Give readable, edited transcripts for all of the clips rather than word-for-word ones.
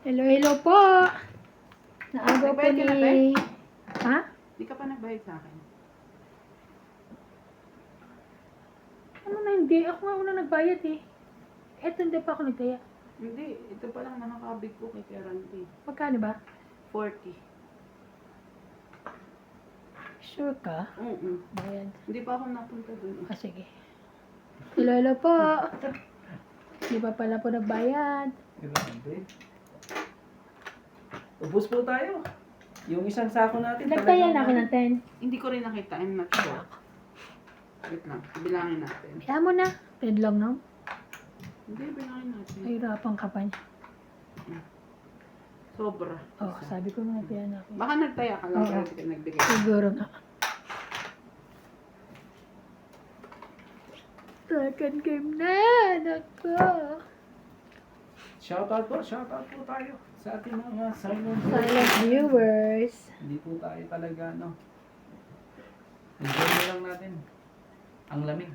Hello, hello po. Naaga po Nagbayad ka na, Te? ni... Ha? Di ka pa nagbayad sa akin. Ano na hindi? Ako nga una nagbayad eh. Eto hindi pa ako nagkaya. Hindi, ito pa lang nakakabig ko kay Ferrante. Magkano ba? 40. Sure ka? Bayad. Hindi pa ako napunta dun. Ah, sige. Hello, hello po. Di ba pala po nagbayad? Grabe. Ubus po tayo. Yung isang sako natin. Nagkaya na ako ng 10. Hindi ko rin nakita. I'm not sure. Wait lang. Bilangin natin. Kaya mo na. 10 lang no? Hindi, bilangin natin. Nahirapan ka pa niya. Sobra. Oh, sabi ko nga kaya na ako. Baka nagtaya ka lang Oo. pero hindi ka nagbigay. Siguro nga. Second game na. Nako. Shoutout po tayo sa ating mga silent Silent viewers. Hindi po tayo talaga, no. Enjoy na lang natin. Ang lamig.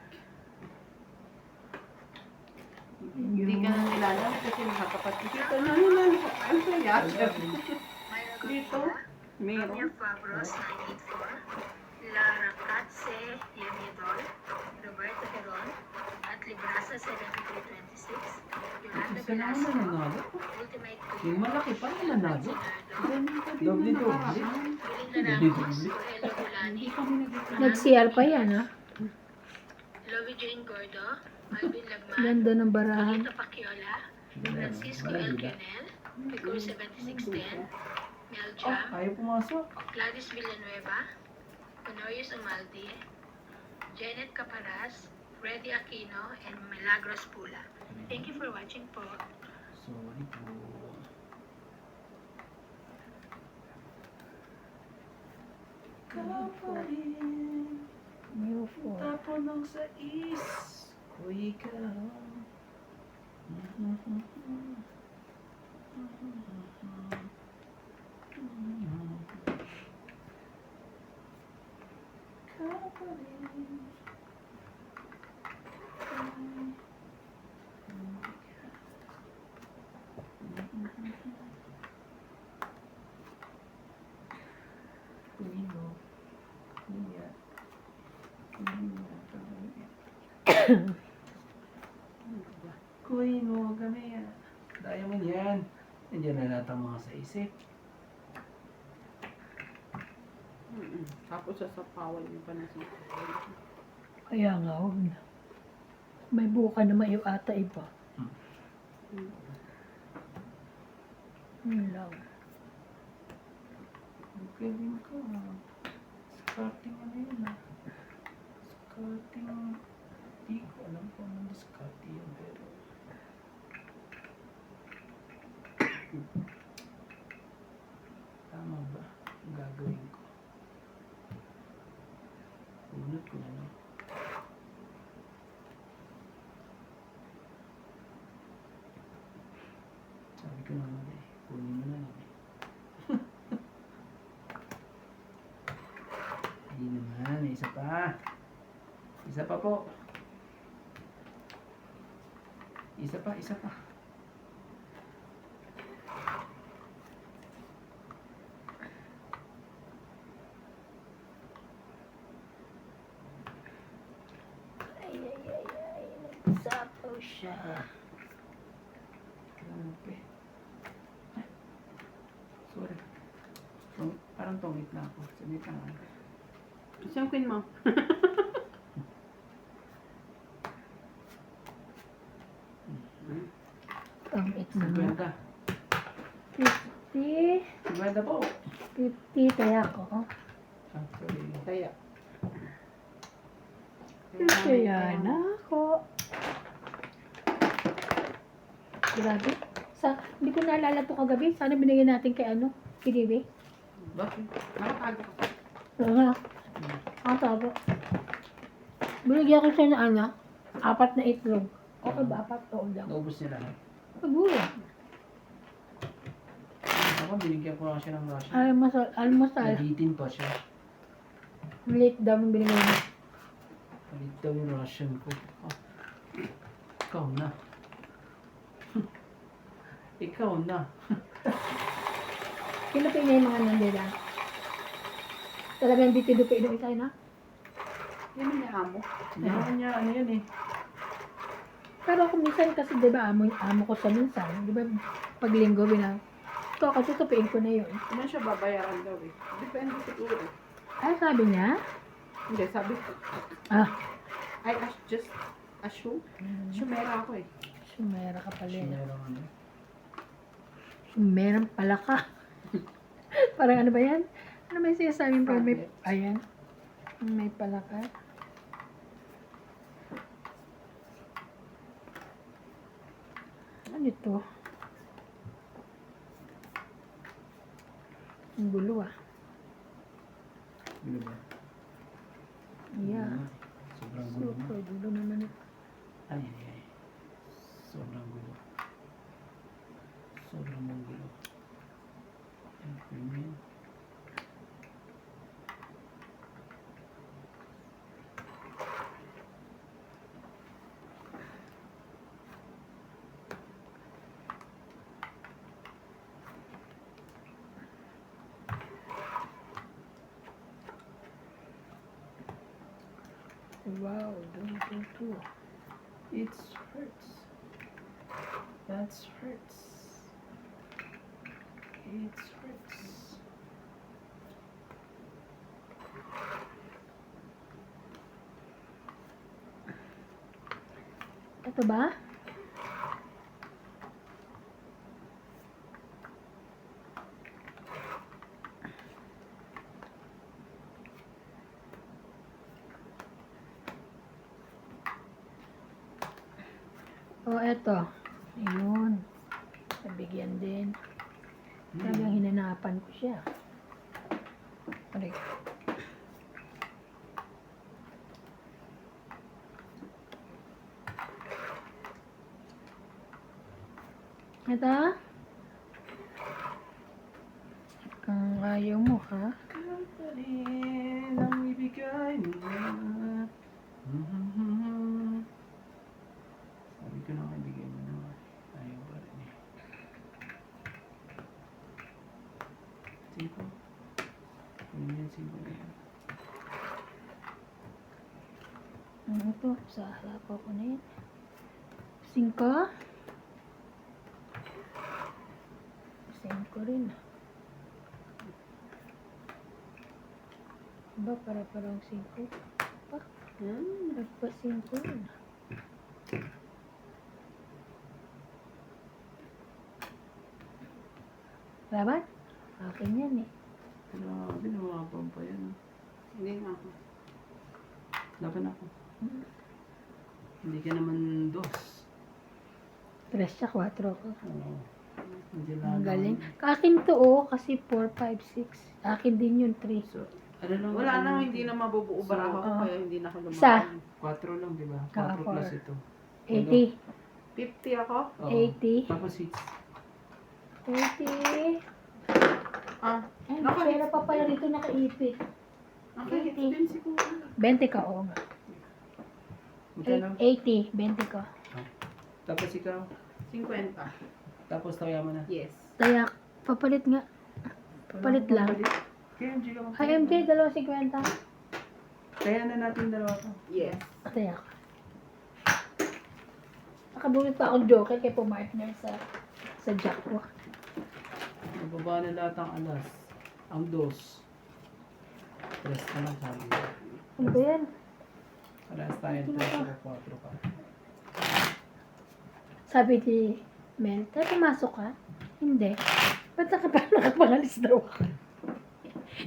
Hindi ka na nilala kasi nakakapatid na nila. Ang saya. Dito, meron. Fabros 984, Lara Katse Leonidol, Roberto Heron, at Librasa 7326, Yolanda Isa na Velasco, naman nanalo. Ultimate Yung malaki pa na nanalo. Doble. Belinda Ramos, Rogelio Bulani, Hindi kami nagkita. Nag-CR pa yan ha. Lovie Jane Gordo, Alvin Lagman, Ganda ng barahan. Tito Pacquiao, Francisco L. Quinel, Picor 7610, Mel Oh, Jam, ayaw pumasok. Gladys Villanueva, Honorius Amaldi, Janet Caparas, Freddy Aquino, and Milagros Pula. Thank you for watching po. Sorry po. Kaparin, New four. tapo ng sais, ko ikaw. Kaparin. Kunin mo. Niya. Kunin mo kami yan. Daya mo yan. Nandiyan na lahat ang mga sa isip. Tapos sasapawan yung panasip. Kaya nga, huwag na. May buka naman yung ata iba. Yun lang. Galing ka. Starting ano yun ah. Starting. Di ko alam kung anong discarte yun pero. Tama ba? Ang gagawin ko. Unod ko na no. Sabi ko naman eh. Kunin mo na lang eh. Hindi naman. May isa pa. Isa pa po. Isa pa, isa pa. Ay, ay, ay, ay. Nagsapaw siya. Grabe. Ay. Sorry. Parang tungit na ako. Saglit lang ako. Siyang queen mo. Ang it naman. 50. 50. 50 po. 50. Kaya ko. Ah, sorry. Kaya. Kaya na ako. Grabe. Hindi ko naalala to kagabi. Sana binigyan natin kay ano? Kay Bibi. Bakit? Nakatago ka pa. Oo nga. Ang tabo. Binigyan ko siya na ano? 4 na itlog. Okay ba? 4 o lang. Naubos nila. Siguro. Ako, binigyan ko lang siya ng ration. Almusal. Nabitin pa siya. Late daw yung binigay mo. Palit daw yung ration ko. Ah. Ikaw na. Ikaw na. Kinupi niya yung mga nandila. Talagang di tinupi yung isa, no? Yan ang amo. Yan niya, ano yan eh. Pero kung minsan kasi, di ba, amo ko siya minsan. Di ba, pag linggo, ito kasi tupiin ko na yun. Ano siya babayaran daw eh. Depende siguro. Ay, sabi niya? Hindi, sabi ko. Ah, Just assume. Sumera ako eh. sumera ka pala. Siya eh. meron ano. Sumerang pala ka. Parang ano ba yan? Ano may sinasabing pa may... Bakit? Ayan. May pala ka. Ano ito? Ang gulo ah. Gulo ba? Yeah. Sobrang gulo mo. Super gulo naman ito. Ay, ay, ay. Sobrang gulo. Sobrang mong gulo. Ay, premium. Wow, dun. It hurts. That hurts. It hurts. Ito ba? Oh, eto. Ayun. Nabigyan din. Talagang hinanapan ko siya. Aray. Ito? Kung ayaw mo, ha? Ang parin ang ibigay mo na. Sabi ko na ibigay mo na. Ayaw pa rin eh. Simple. Ano yan, simple na yan. Ano to? Sa harap ko na yan. 5? 5 rin. Ba, para-parang 5. Nagpa 5 rin. Laban? Akin yan eh. Grabe, nawapang pa yan. Hindi nga ako. Laban ako. Hindi ka naman dos. 3 siya, 4 ko. Oo. Hindi Ang lang. galing. Akin to oh, kasi 4, 5, 6. Akin din yun, 3. So, ano lang? Wala na, hindi na mabubuo baraha ko, kaya hindi na ako Isa. lumaban. 4 lang, di ba? Ah, 4 plus four. ito. 80. 50 ako? Oo. 80. Tapos 6. 80. Ah, Ay, may Naka- pera pa pala dito nakaipit. nakahit 80. din siguro. 20 ka, oo nga. Magkano? 80, 20 ka. Tapos ikaw. 50. Tapos kaya mo na. Yes. Tayak, papalit nga. Papalit lang. Kaya MJ ka mag- Ay, MJ, 250. Kaya na natin dalawa to. Yes. Tayak. Nakabulot pa akong joker kay pumartner sa jack ko. Nababa na lahat ang alas. Ang dos. Rest na lang sabi. Ano ba yan? Parehas tayo 3 o 4 pa. Sabi ni Mel, tayo pumasok ka? Hindi. Ba't nakapangalis daw ako?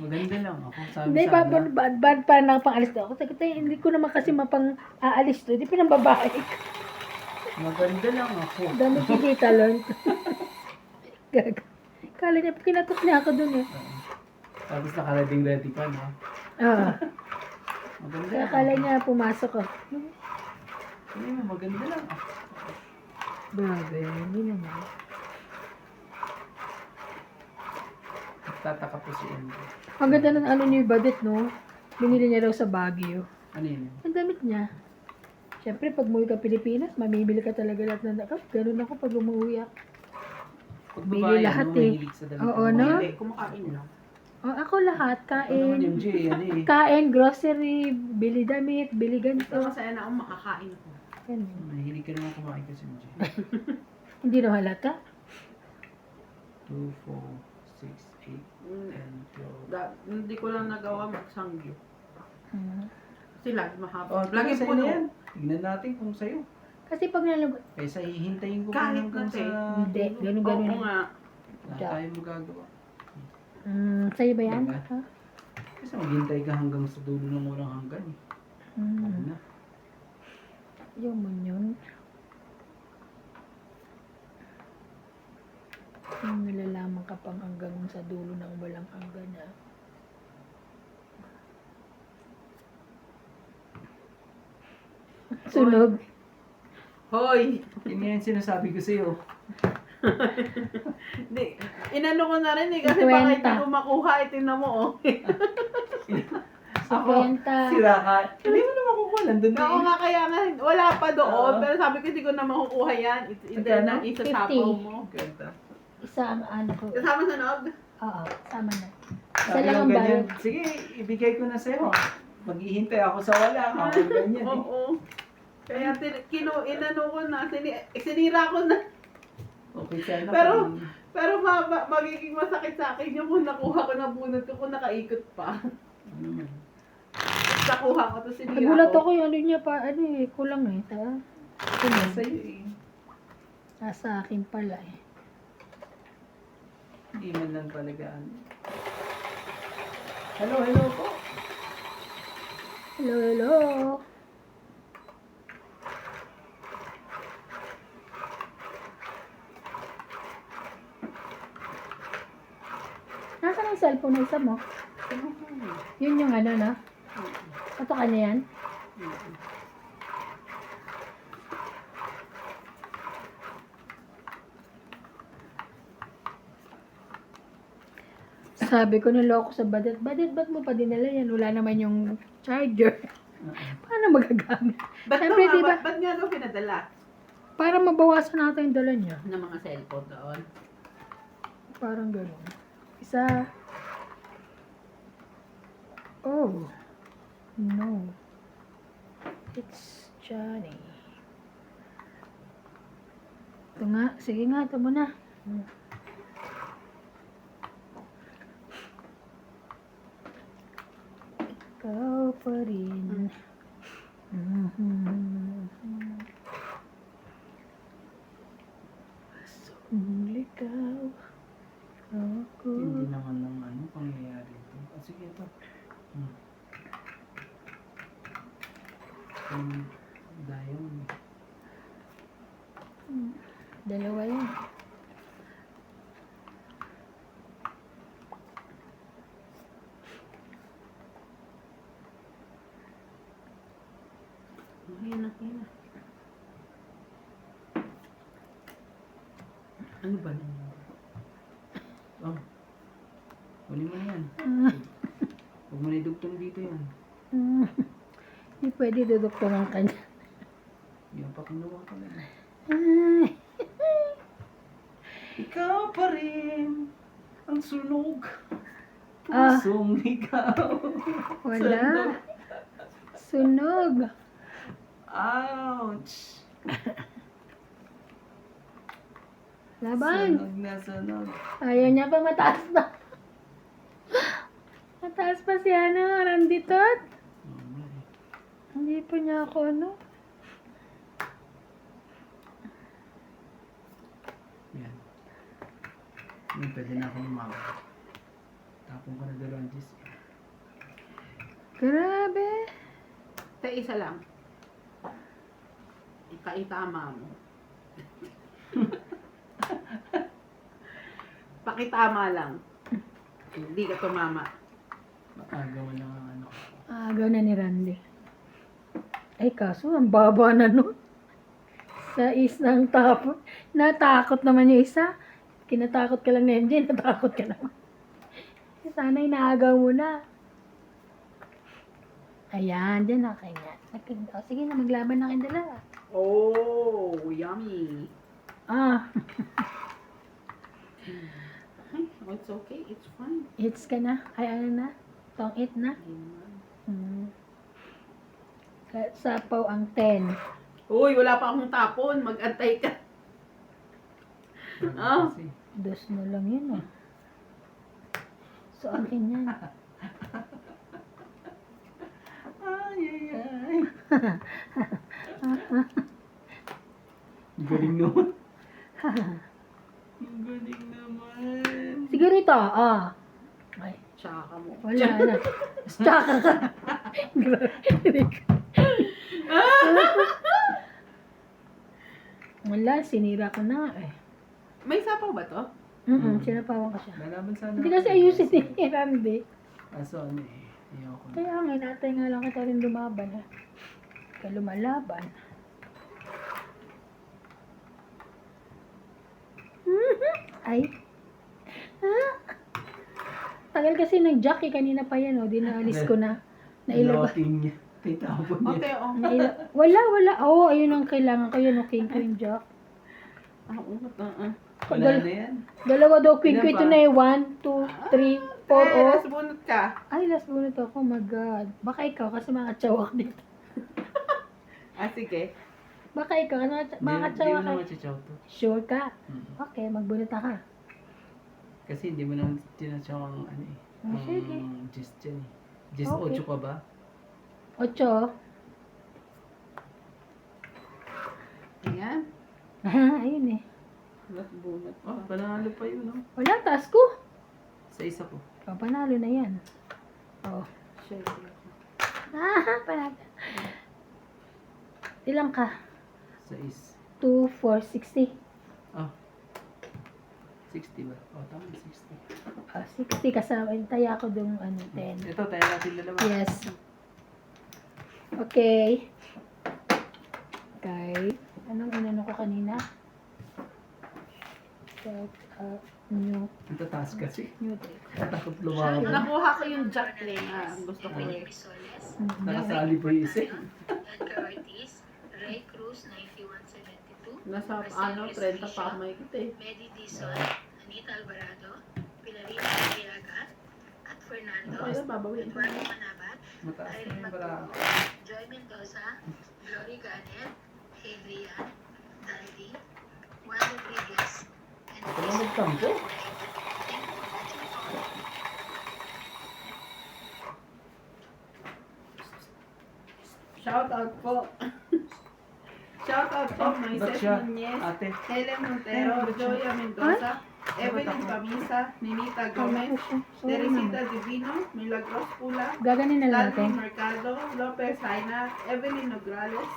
Maganda lang ako. Sabi Hindi, sana. bad pa nakapangalis daw ako. Sabi ko, hindi ko naman kasi mapang-aalis to. Hindi pinambabae. Maganda lang ako. Dami si talon. Gag. Kala niya, kinatok niya ako dun eh. Tapos naka-ready ka, no? Ah, Maganda kaya lang kala ako. niya pumasok ko. Hindi mo, maganda lang ako. Bagay, hindi naman. Tataka po si MJ. Ang ganda ng ano niyo, Badet, no? Binili niya daw sa Baguio. Ano yun? Ang damit niya. Siyempre, pag umuwi ka Pilipinas, mamimili ka talaga lahat ng nakap. Ganun ako pag umuwi ako. Pag Bili lahat eh. mahilig sa damit. Oo, ng no? babae. Hindi, kumakain lang. Oh, ako lahat. Ito naman Kain. yung Jay, ano eh. Kain, grocery, bili damit, bili Ito ganito. masaya na akong makakain ko. Ganun. Mahilig ka naman kumain kasi yung Jay. Hindi na halata. 2, 4, 6, 8, 10, 12. Hindi ko lang nagawa magsangyo. Mm. Kasi lagi mahaba. Oh, Lagi sa'yo puno. na yan. Tignan natin kung sa'yo. Kasi pag nalagot, Kaysa hihintayin ko pa Kahit hanggang na, sa hindi, dulo. ganun-ganun. Oo nga. Wala tayong magagawa. Sa'yo ba yan? Diba? Ha? Kasi maghintay ka hanggang sa dulo ng walang hanggan eh. Ano na. Yung mo yun. Yung nalalaman ka pang hanggang sa dulo ng walang hanggan na. Sunog. Hoy! Yun nga yung sinasabi ko sa'yo. Hindi. Inano ko na rin eh. Kasi 50. baka hindi ko makuha. Itinan mo oh. Kwenta. Sira ka. Hindi mo na makukuha. Nandun na Oo eh. nga kaya nga. Wala pa doon. Oo. Pero sabi ko hindi ko na makukuha yan. Hindi Magkano? na isasapaw mo. Ganda. Isa ang ano ko. Kasama sa noob? Oo, sama na. Isa Sabi lang ko ang ganyan, bayad. sige, ibigay ko na sa'yo. Maghihintay ako sa wala. Ako ganyan eh. Oo. Kaya inano ko na. Sinira ko na. Okay sana. Pero magiging masakit sa akin yung kung nakuha ko na bunot ko kung nakaikot pa. Ano man. Nakuha ko to sinira Nagulat ko. ako yung ano niya pa, ano eh, kulang eh. Kulang. Sa'yo eh. Nasa akin pala eh. Hindi man lang talaga ano. Hello, hello po. Hello, hello. Nasaan ang cellphone na isa mo? Yun yung ano na? Ito kanya yan? Sabi ko niloko sa badet. Badet, ba't mo pa dinala yan? Wala naman yung charger. Paano magagamit? Ba't Siyempre, nga, diba? ba't nga daw pinadala Para mabawasan natin yung dala niya. ng mga cellphone doon? Parang gano'n. Isa. Oh. No. It's Johnny. Ito nga. Sige nga, ito muna. Ikaw pa rin. Pasong ligaw. Ako. Hindi naman ng ano, pangyayari ito. Ah, sige ito. Diamond. Dalawa yan. Ayan na. Ano ba naman? Oh. Kunin mo na yan. Huwag mo na idugtong dito yan. Hindi pwede duduktungan ka niya. Yan pa kinuha ka na. Ay. Ikaw pa rin ang sunog. Ah. Pusong ikaw. Wala. Sunog. Ouch! Laban. Sunog na sunog. Ayaw niya pa, mataas pa. Mataas pa si ano, Randitot. Hindi pa niya ako ano. Yan. Yan, pwede na ako lumawa. Tapong ka na dalawang G's. Grabe. Sa isa lang. Ikaitama mo. Pakitama lang. Hindi ka tumama. Makagawa lang ang ano. Agaw na ni Randy. Ay, kaso ang baba na nun. Sa isang tapon. Natakot naman yung isa. Kinatakot ka lang na yun, natakot ka naman. Sana inaagaw mo na. Ayan, dyan na kayo nga. Oh, sige na, maglaban na kayong dalawa. Oh, yummy. Ah, Ay, oh, it's okay. It's fine. Hits ka na? Ay, ano na? Tong it na? Hindi naman. Hmm. Sapaw ang 10. Uy, wala pa akong tapon. Mag-antay ka. Ah. Kasi, Dos na lang yun ah. So, akin yan. ay, ay, ay. Galing naman. Ang galing naman. Siguro ito, ah. Ay, Tsaka mo. wala na. Tsaka ka. Grabe. Wala, sinira ko na eh. May sapaw ba to? Sinapawan ko siya. Lalaban sana. Hindi kasi ayusin ni Randy. Aso ano eh. Ayoko na. Kaya nga, natay nga lang kita rin lumaban ha. Kaya lumalaban. Ay. Ah. Tagal kasi nag-jack eh. Kanina pa yan oh. Dinaalis ko na. Nailabas. Loting niya. Titapon niya. Okay, oh. Wala. Oo, ayun ang kailangan ko. Yun, okay ko yung jack. Ah, oo. Wala na yan. Dalawa daw, quick Ilan ito pa? na eh. 1, 2, 3, 4, oh. Last bunot ka. Ay, last bunot ako. Oh my God. Baka ikaw kasi mga tsawak dito. Ah, sige. Baka ikaw kasi mga Hindi tsawak mo ka. naman chichaw to. Sure ka? Mm. Okay, magbunot ka. Kasi hindi mo naman tinachaw ang ano eh. Oh, sige. Ang gist dyan eh. Gist Okay. 8 pa ba? 8. Ayan. Ayun eh. Last bunot. Oh, panalo pa yun no? Wala, taas ko. Sa isa ko. Oh, panalo na yan. Oh. Share ko. Panalo. Ilang ka? Sa is. 2, 4, 60. Oh. 60 ba? Oh, tama 60. 60 kasama. Taya ko yung 10. Ito, tayo natin dalawa. Yes. Okay. Okay. Anong inano ko kanina? New Ito taas kasi. trick. Takot lumabas. Nakuha ko yung jack lane na gusto ko eh. Risoles, Nakasali pa yung isa eh. Edgar Ortiz, Ray Cruz, 9172, Nasa 30 pa ako makikita eh. Medi Dizon, Anita Alvarado, Pilarina Arriaga, at Fernando, Kaya babawiin ko. Eduardo Manabat, Mataas na Irene yung para. Magdalena, Joy Mendoza, Glory Ganet, Adrian, Daldi, Juan Rodriguez, and Ito lang magtampo. Shout out po. Shout out po, Ba't Moises siya? Nunez, Ate. Helen Montero, Joya Mendoza, Evelyn Camisa, Ninita Gomez, Teresita Divino, Milagros Pula, Gaganin na lang Ladwin natin. Mercado, Lopez Haina, Evelyn Nograles,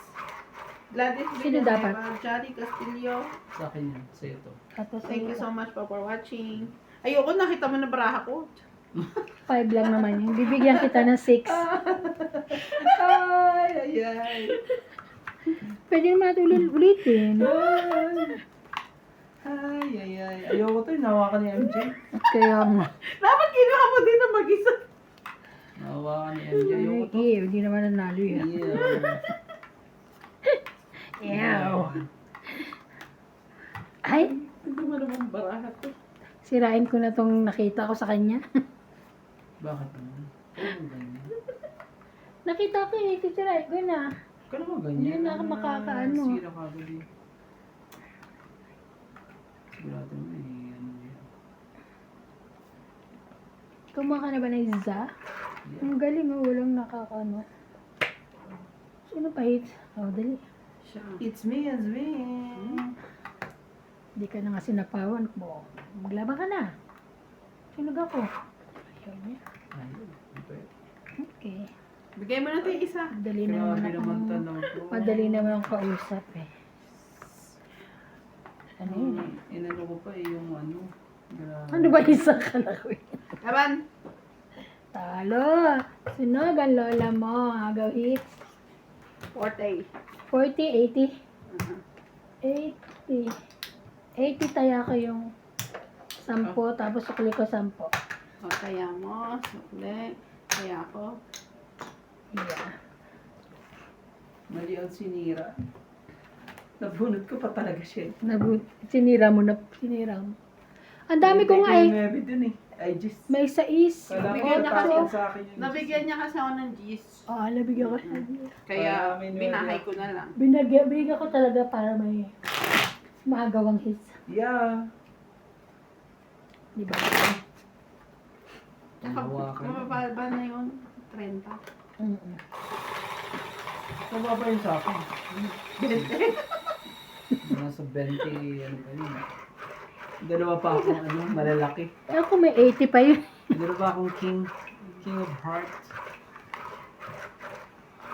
Gladys Sino dapat? Villanueva, Jari Castillo. Sa akin yan. Sa'yo to. Tapos, Thank you so much po for watching. Ayoko, nakita mo na baraha ko. 5 lang naman yun. Bibigyan kita ng 6. Ay, ay, ay. Pwede naman natin ulitin. Ay, ay, ay. Ayoko to. Nahawakan ni MJ. Kaya nga. Dapat kinuha mo dito mag-isa. Nahawakan ni MJ. Ayoko to. Hindi naman nanalo yan. Yeah. Ew. Ay, Hindi mo naman baraha to. sirain ko na tong nakita ko sa kanya. Bakit naman? Kaya mo ganyan? Nakita ko eh, sirain ko na. Kaya mo ganyan? Hindi na ako makakaano. Sira ka ba di? Sigurado mo eh. Ano yan? Kumuha ka na ba ng isa? Ang galing oh, walang nakakaano. Sino pa hits? Oh, dali. It's me, it's me. Hindi ka na nga sinapawan mo. Maglaban ka na. Sunog ako. Ayaw niya. Ayun. Okay. Bigay mo natin isa. Madali naman Grabe naman ako. tanong ko. Madali naman ang kausap eh. Ano yun? Inano ko pa eh yung ano. Grabe. Ano ba isa ka na ko eh? Laban. Talo! Sunog ang lola mo. Agaw hits. 40. 40, 80. 80. 80 taya ko yung 10, tapos sukli ko 10. O, kaya mo. Sukli. Kaya ko. Yeah. Mali ang sinira. Nabunot ko pa talaga siya. Sinira mo na. Sinira mo. Ang dami ko nga eh. May dun eh. Ay, just. May 6. Kailangan Bigyan niya kasi tatapos sa akin yung Nabigyan niya kasi ako ng G's. Nabigyan ko siya. Kaya may binahay ko na lang. Binigyan ko talaga para may magawang hits. Yeah. Di ba? Tsaka Hawakan. mababa na yun. 30. Mm-mm. Mababa yun sa akin. Nasa 20, ano pa yun. Dalawa pa akong malalaki. Ako may 80 pa yun. Dalawa pa akong king of hearts.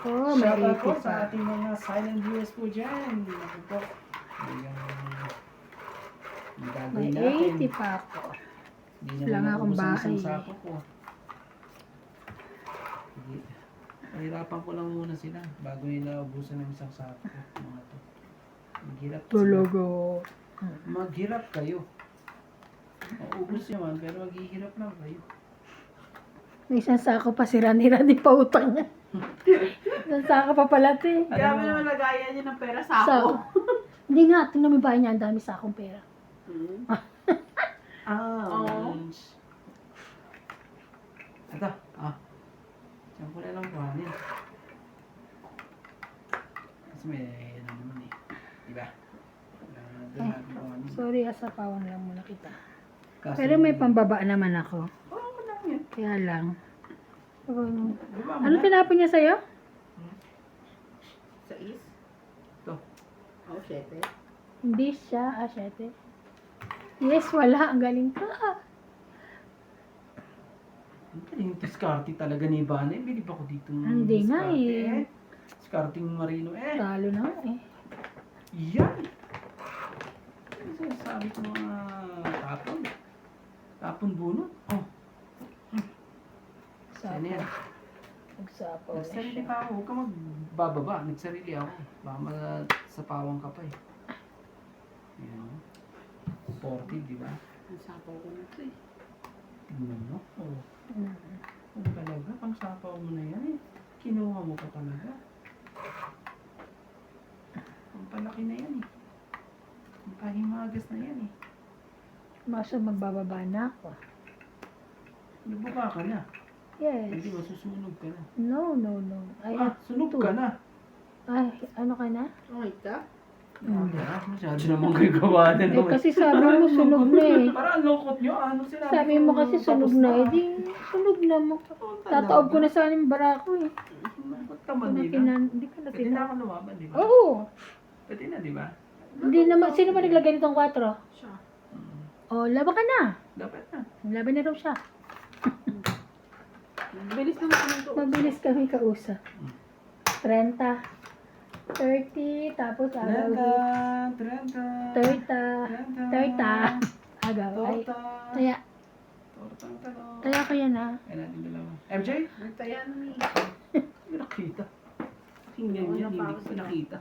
Oh, may Shout out po 80 pa. sa ating mga silent viewers po dyan. Ako po. Ang May gagawin natin. 80 pa ako. Hindi Wala nga akong naubos ang bahay. isang sako ko. Sige. Pahirapan ko lang muna sila bago nila ubusan ng isang sako ko. Mga to. Maghirap sila. Tulugo. Maghirap kayo. Maubos naman pero maghihirap lang kayo. May isang sako pa si Rani pa utang niya. Isang sako pa pala ito eh. Grabe naman lagayan niya ng pera sa ako. Hindi nga, tingnan mo yung bahay niya, ang dami sakong pera. Ouch. Ito. Diyan ko na lang kuhanin. Kasi may ano naman eh. Diba? Doon natin kuhanin. Sorry, asapawan lang muna kita. Kaso- Pero may pambaba naman ako. Oo lang yan. Kaya lang. Diba mo Ano na? tinapon niya sa'yo? Sa is? Ito. Oh, 7. Hindi siya, 7. Yes, wala. Ang galing ka. Ang galing diskarte talaga ni Ivana. Bilib ako dito ng Hindi nga diskarte eh. Diskarting Marino eh. Talo na eh. Yan! Sabi ko mga tapon. Tapon bunot. Oh, Sapo. yan yan. Nagsapaw na Nagsarili siya. pa ako. Huwag ka magbababa. Nagsarili ako. Baka masapawang ka pa eh. Yan. 40, di ba? Ang sapaw ko na ito eh. Tingnan mo. Oh. Mm. Ang talaga. Pang sapaw mo na yan eh. Kinuha mo pa talaga. Ang palaki na yan eh. Ang pahimagas na yan eh. Maso magbababa na ako. Nabuka ka na. Hindi Yes. masusunog ka na. No. I have Sunog to. ka na. Ay, ano ka na? Okay ka? Hindi. Masyado naman kayo gawa na Eh, naman. kasi sabi mo sunog na eh. Parang ang lungkot nyo. Ano sinabi Sabi ko, mo kasi sunog tapos na eh. Di, sunog na mo. Tataob ko na sana yung barako eh. Lungkot naman Hindi nila. Hindi ka na Pwede na ako lumaban, di ba? Oo. Pwede na, di ba? Hindi naman. Sino ba naglagay nitong 4? Siya. Oh, laban ka na. Dapat na. Laban na raw siya. Bilis naman kami ito. Mabilis kami kausap. 30. 30. Tapos agaw. 30. 30. Agaw. Ay, Torta. taya. Tortang talong. Taya ko yan ah. Kaya natin dalawa. MJ? Nagtayan ni. Hindi nakita. Tingnan niya, hindi ko nakita.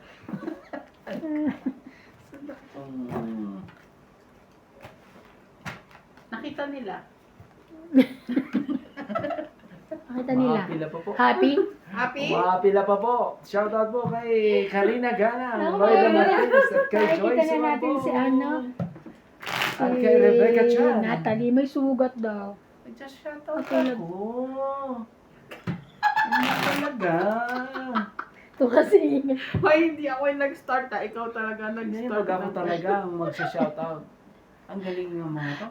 Sanda kong... Nakita nila. Nakita nila. Mahapila pa po. Happy? Happy? Mahapila pa po. Shoutout po kay Karina Gana, Ako, Loida Karina. Martinez, at kay Nakikita Joyce na natin si Wabong. ano. At kay Rebecca Chan. Natalie, may sugat daw. Nagsa-shoutout Okay, ako. Ano talaga? Ito kasi. Hoy, hindi ako yung nag-start ah. Ikaw talaga Hindi, nag-start. pag ako talaga ang magsa-shoutout. Ang galing ng mga to.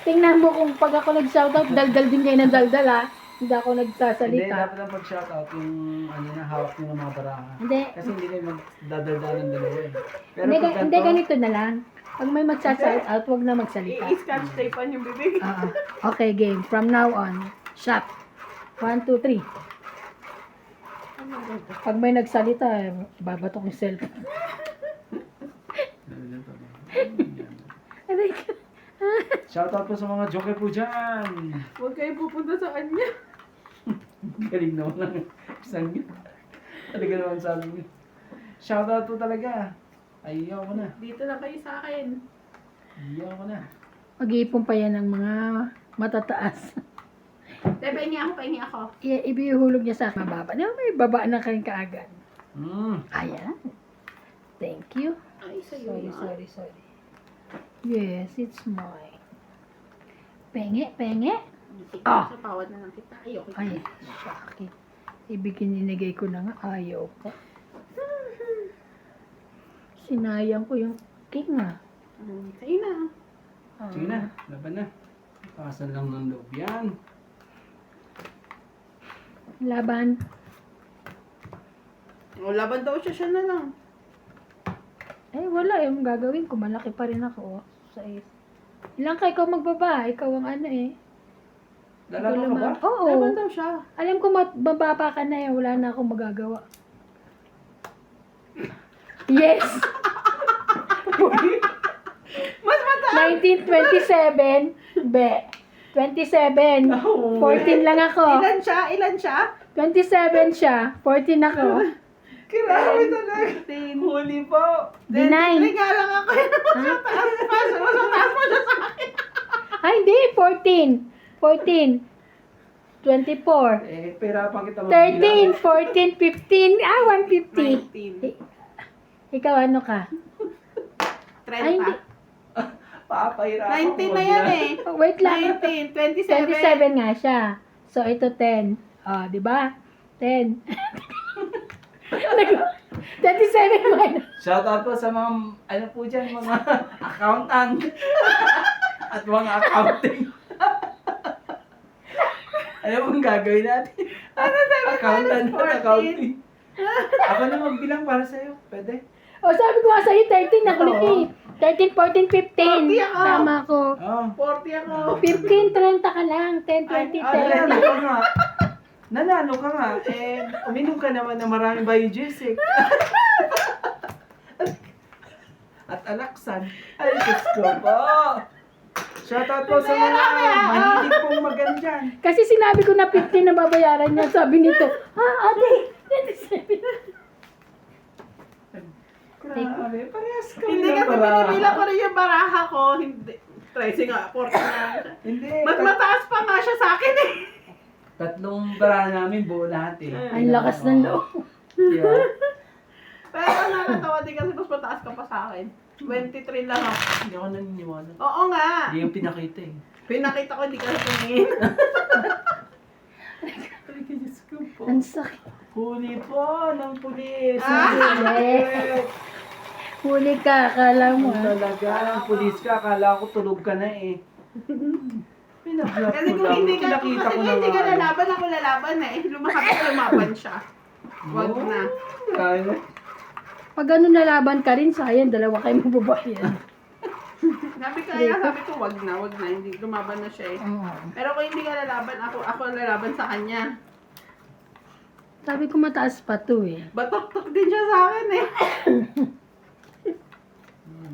Tingnan mo kung pag ako nag-shoutout, daldal din kayo ng daldal ha. Hindi ako Hindi, nagsasalita. dapat ang pag-shoutout yung ano na hawak nyo ng mga baraha. Hindi. Kasi hindi kayo magdadaldalan dalawa eh. Pero Hindi, pag hindi ganito na lang. Pag may magsa-shoutout, wag na magsalita. I-scotch tapean yung bibig. Okay, game. From now on, shot. 1, 2, 3. Pag may nagsalita, babatok yung cellphone. Aray ko. Shoutout po sa mga joker po dyan. Huwag kayo pupunta sa kanya. Galing naman ng isang yun. Talaga naman sabi niyo. Shoutout po talaga. Ayaw ko na. Dito lang kayo sa akin. Ayaw ko na. Mag-iipon pa yan ng mga matataas. Pahingi ako. Ibihulog niya sa mababa. Di ba may baba na kayo kaagad? Ayan. Thank you. Ay, sa'yo. Sorry. Yes, it's mine. Penge, penge. Ah! Sa pawad na lang kita. Ayoko. Ay, bakit? Ibigin ninigay ko na nga, ayaw ko. Sinayang ko yung cake nga. Sa'yo na. Ah. Sige na, laban na. Pasan lang ng loob yan. Laban. O, laban daw siya na lang. Eh, wala yung gagawin ko. Malaki pa rin ako. Oh. Sa is. Ilang ka ikaw magbaba? Ikaw ang ano eh. Lalaban ka ba? Oo. Laban daw siya. Alam ko mababa ka na eh. Wala na akong magagawa. Yes! Mas mataas. 1927. Be. 27. No 14 lang ako. Ilan siya? Ilan siya? 27 siya. 14 ako. Grabe talaga. 10. Huli po. Deny. Hindi nga lang ako. Mas mataas pa. Mas mataas pa siya sa akin. Ay, hindi. 14. 14. 24. Eh, perapan kita magbilang. 13, 14, 15. Ah, 150. 19. Ikaw ano ka? 30. Ay, hindi. Papahirapan 19 na yan eh. Oh, wait lang. 19, 27 27. nga siya. So, ito 10. Ah, di ba? 10. 27 minus. Shoutout po sa mga, ano po dyan, mga accountant. At mga accounting. Ano pong gagawin natin? Accountant at accounting. Ako na magbilang para sa'yo. Pwede? O, sabi ko nga sa'yo, 13 na kulit eh. 13, 14, 15. 40 ako. Tama ko. Oo. 40 ako. 15, 30 ka lang. 10, 20, Nanalo 30. ka nga. Nanalo ka nga. Eh, uminom ka naman ng maraming biogesic. At alaksan. Ay, Diyos ko po. Shoutout po sa mga mahilig pong magandyan. Kasi sinabi ko na 15 na babayaran niya. Sabi nito, ate, 27. Grabe, parehas ka. Hindi kasi pinibilang ko rin yung baraha ko. Hindi. 13 nga, 40 nga. Hindi. Mas mataas pa nga siya sa akin eh. Tatlong bara namin buo lahat eh. Ang lakas ng loob. Yeah. Pero nakakatawa din kasi mas mataas ka pa sa akin. 23 lang ako. Hindi ako naniniwala. Oo nga. Hindi yung pinakita eh. Pinakita ko, hindi ka tumingin. Ay, Diyos ko po. Ang sakit. Huli po ng pulis. Yes. Huli ka, akala mo. Ano talaga, pulis ka, akala ko tulog ka na eh. Pinablock Kasi ko kung lang. hindi ka, Nakita kasi ko kung na hindi ka nga. lalaban, ako lalaban eh. Lumaban siya. Wag na. Kaya. Pag ano nalaban ka rin, sayang, dalawa kayo mababayan. Sabi ko, wag na. Hindi, lumaban na siya eh. Oo. Pero kung hindi ka lalaban, ako lalaban sa kanya. Sabi ko mataas pa to eh. Batok-tok din siya sa akin eh.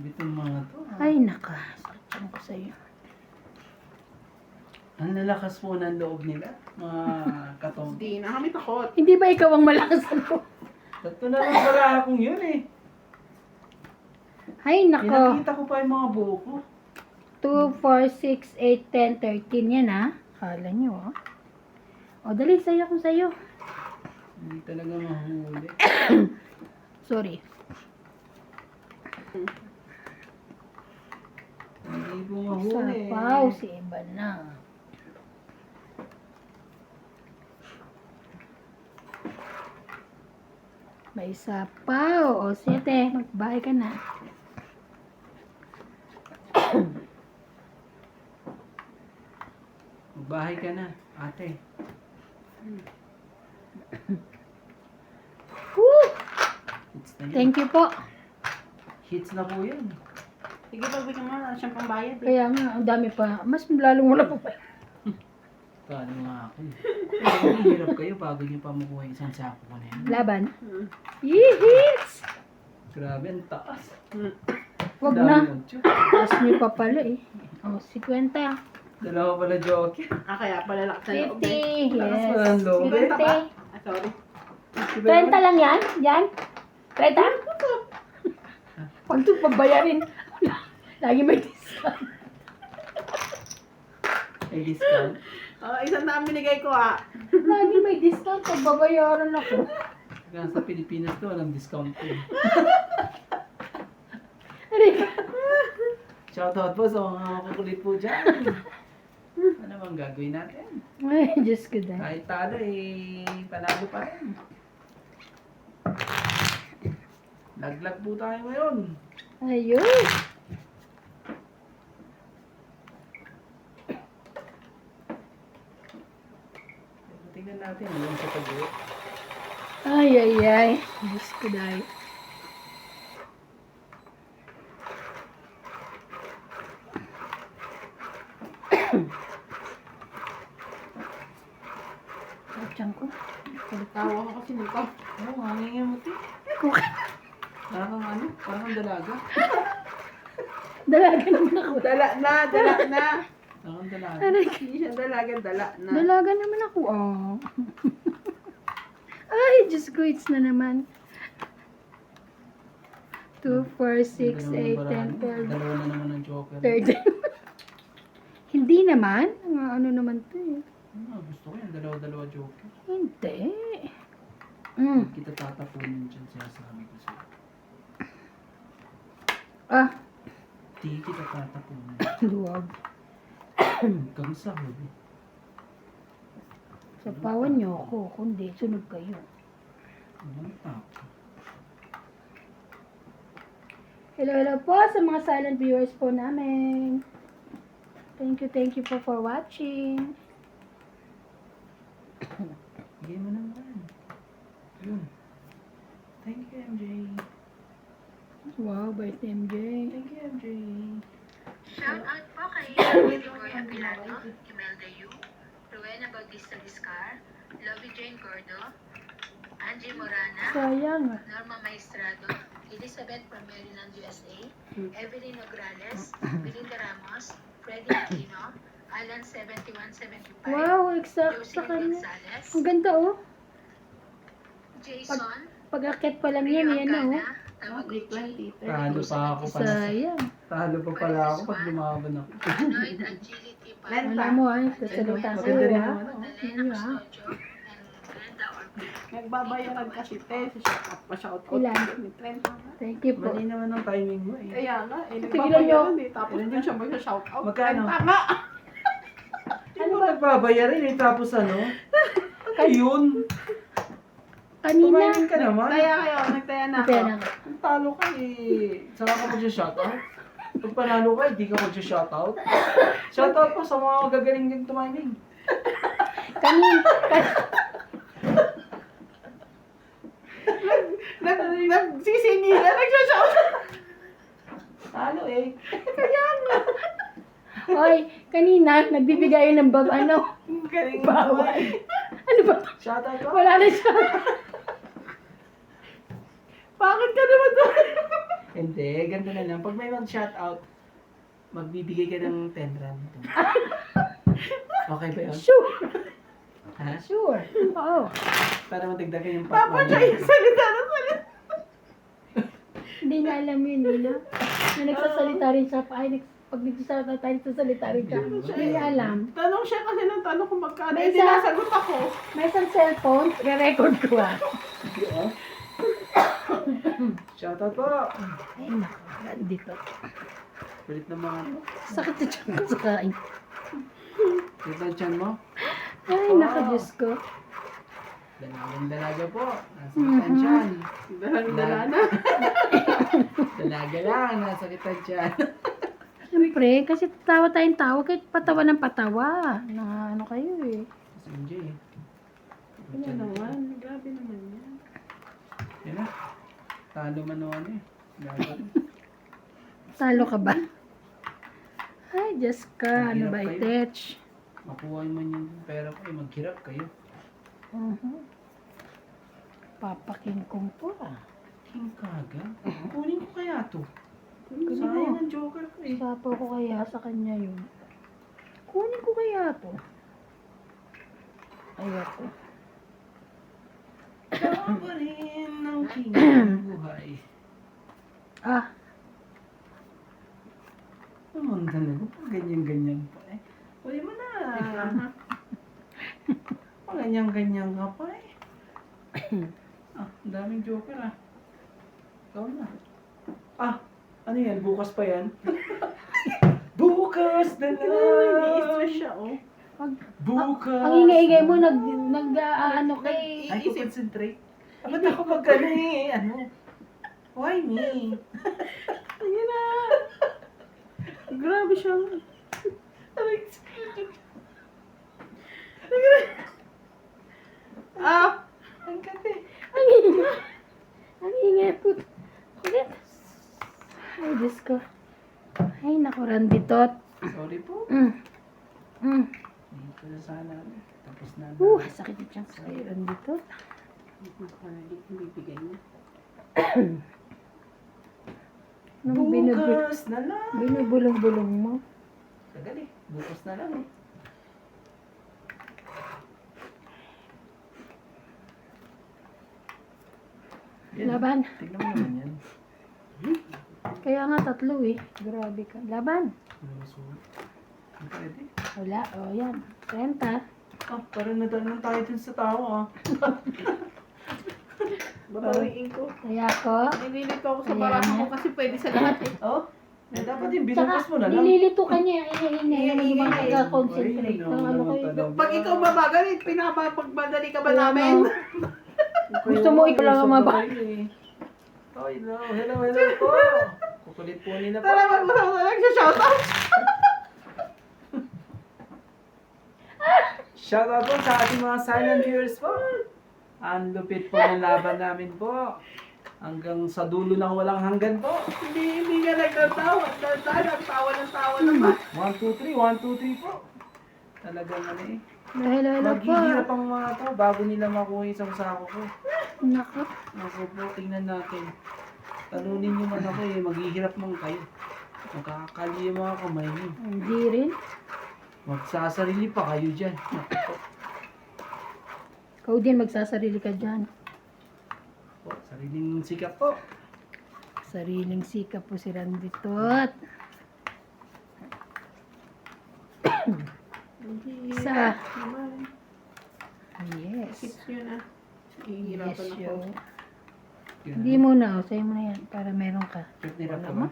Bitong mga to. Ay, naka. Sakit ko sa'yo. Ang lalakas po ng loob nila. Mga katong. Hindi na kami takot. Hindi ba ikaw ang malakas ako? Tatlo na lang wala akong yun eh. Ay, nako. Pinakita ko pa yung mga buho ko. 2, 4, 6, 8, 10, 13 yan ha. Kala nyo ha. O, dali, sayo ko sa'yo. Hindi talaga mahuli. Sorry. Hindi po mahuli. Sapaw, si Iba na. May sapaw. O, sete, magbahay ka na. Magbahay ka na, ate. Woo! Hits na yun. Thank you po. Hits na po yan. Sige, pagbigyan mo na siyang pambayad eh. Kaya nga, ang dami pa. Mas lalong wala pa pa. Paano nga ako eh. Pero hirap kayo bago nyo pa makuha yung isang sako ko na yan. Laban. Yee-hits! Grabe, ang taas. Wag Dami na. ng tiyok. Taas niyo pa pala eh. O, 50. Dalawa pala joke. Kaya pala lakas na loob 50. eh. Lakas Yes. pa ng loob eh. 50. Sorry. 30 lang yan? Yan? 30? Pag ito pagbayarin, lagi may discount. May discount. Isang daan binigay ko ah. Lagi may discount pag babayaran ako. Kaya sa Pilipinas to, walang discount eh. Shoutout po sa mga makukulit po dyan. Ano bang gagawin natin? Ay, Diyos ko dahil. Kahit talo eh, panalo pa rin. Laglag po tayo ngayon. Ayun. Tingnan natin yung sa pag-uwi. Ay, ay, ay. Diyos ko dahil. Kacang ko. Tawa ko kasi nito. Oo, hangingin mo ti. Parang ano, parang dalaga. Dalaga naman ako. Dala na, dala na. Parang dalaga. Aray, Hindi siya dalaga, dala na. dalaga naman ako. Oh. Ay, Diyos ko, it's na naman. 2, 4, 6, 8, 10, 12, Dalawa na naman ang joker. 13. Hindi naman. Ano naman to eh. Gusto ko yung dalawa-dalawa joker. Hindi. Hindi kita tatapunin dyan, sinasabi ko sa'yo. Ah, Di kita tatapunin. luwag. Hanggang sa huli. Sapawan niyo ako. Kundi, sunod kayo. Walang tapa. Hello, hello po sa mga silent viewers po namin. Thank you po for watching. Bigay mo naman. Yun. Thank you, MJ. Wow, bait ni MJ. Thank you, MJ. Shout out po kay Ligoy Apilano, Imelda Yu, Rowena Bautista Discar, Lovey Jane Gordo, Angie Morana, Sayang. Norma Maestrado, Elizabeth from Maryland, USA, Evelyn Nograles, Belinda Ramos, Freddie Aquino, Alan 7175, Wow, exact sa Jocelyn kanya. Gonzalez, Ang ganda oh. Jason, Pag-akit pa lang yan, Rio yan oh. Angana, Tawaguchi, Talo pa ako pala. Sayang. Talo pa pala ako pag lumaban ako. Anoyd Agility Len- Wala mo ay, sasalita Maganda sa'yo rin ah. naman ako. Madalena Ano, ah? Custodio, and Brenda Ortiz. Nagbabayaran kasi te, shout out pa shout out. Ilan? Ni Trent. Thank you po. Mali naman ang timing mo eh. Kaya nga, Tigilan niyo. nagbabayaran eh. Tapos Ilan din yan? siya mag-shout out. Magkano? Tama! Ano ba nagbabayarin eh? Tapos ano? Ayun! Kanina. Kumain ka naman. Nagtaya kayo, nagtaya na ako. Kaya na. Ang talo ka eh. Saka ka mag-shoutout? Pag panalo ka, hindi ka mag-shoutout? Shoutout po sa mga gagaling din tumiming. Kanina. Nagsisingila, nagsha-shout out. Talo eh. Oy, kanina, nagbibigay ng bag, ano, Galing bawal. Ano ba? Shoutout po. Wala na siya. Bakit ka naman doon? Hindi, ganito na lang. Pag may mag-shoutout, magbibigay ka ng 10 rand. Okay ba yun? Sure. Ha? Sure. Oo. Para matagdagan yung Tapos siya yung salita na salita. Hindi niya alam yun, Nina. Na nagsasalita rin siya. Pag nagsasalita tayo, nagsasalita rin siya. Hindi niya alam. Tanong siya kasi ng tanong kung magkano. May Hindi isa- nasagot ako. May isang cellphone, re-record ko ah. Shoutout po. Ay, naku. Dito. Kulit ng mga ano. Sakit sa tiyan ko sa kain. Ito ang tiyan mo. Ay, naku, Diyos ko. Dalagang dalaga po. Nasakit ang tiyan. Dalang-dala na. Dalaga lang. Nasakit ang tiyan. Siyempre, kasi tawa tayong tawa, kahit patawa ng patawa. Na ano kayo eh. Si MJ eh. Ano naman? Grabe naman yan. Yan na. Talo man naman eh. Gago. Talo ka ba? Ay, Diyos ka. Ano Mahirap ba, kayo. Itech? Makuha man yung pera ko eh. Maghirap kayo. Papaking kong po ah. King Kaga? Kunin ko kaya to. Kunin Sayang mo. ang joker ko eh. Sapo ko kaya sa kanya yun. Kunin ko kaya to. Ayoko. Tama pa rin ng king ng buhay. Ah, Naman talaga pa ganyan-ganyan pa eh. Pwede mo na. Pa ganyan-ganyan ka pa eh. Ah, ang daming joker ah. Ikaw na. Ah, ano yan? Bukas pa yan? Bukas na Nai-stress lang. siya, oh. Bukas. Ang ingay-ingay mo, ano kay... Ay, concentrate. Ba't ako mag-ano eh? Ano? Why me? Ayun na. Grabe siya. Aray, Ah! ang ganda. Ang ingay. Ang ingay po. Kulit. Ay, Diyos ko. Ay, naku, Randitot. Sorry po. Dito na sana. Tapos na. Sakit yung tiyan ko kay Randitot. Bibigay niya. Anong Bukas na lang. binubulong-bulong mo? Tagal eh. Bukas na lang eh. Yan. Laban. Tignan mo naman yan. Kaya nga tatlo eh. Grabe ka. Laban. Ang pwede. Wala. O, yan. 30. Ah, parang nadaan tayo dun sa tao ah. Babawiin ko. Kaya ko. Nililito ako sa Ayan. barahan ko kasi pwede sa lahat eh. Oh? Eh, dapat yung Tsaka, binukas mo na lang. nililito ka niya. Ingay-ingay. Ano Ingay-ingay. naman ka-concentrate. Ay, Parang ano kayo. talaga. Pag ikaw mabagal, pinapagmadali ka ba Wala namin? mo. Gusto mo ikaw lang ang maba- Oh, hello, hello, hello po. Kukulit po nila po. Tara, mag-usap na lang siya. Shoutout! Shoutout po sa ating mga silent viewers po. Ang lupit po ng laban namin po. Hanggang sa dulo ng walang hanggan po. Hindi ka nagtatawa. Nagtawa ng tawa naman. 1, 2, 3, 1, 2, 3 po. Talagang ano eh. Hello po. Maghihirap ang mga to bago nila makuha isang sako ko. Naku. Ako po, tingnan natin. Talunin nyo man ako eh, maghihirap man kayo. Magkakakali yung mga kamay nyo. Hindi rin. Magsasarili pa kayo dyan. Ikaw din magsasarili ka dyan. Po, sariling sikap po. Sariling sikap po si Randitot. Isa. Naman. Yes. Tips yun ah. Yes, Hihirapan ako. yo. Yun. Hindi mo na. Sa'yo mo na yan. Para meron ka. Hirap na hirap ka Wala ba? mo.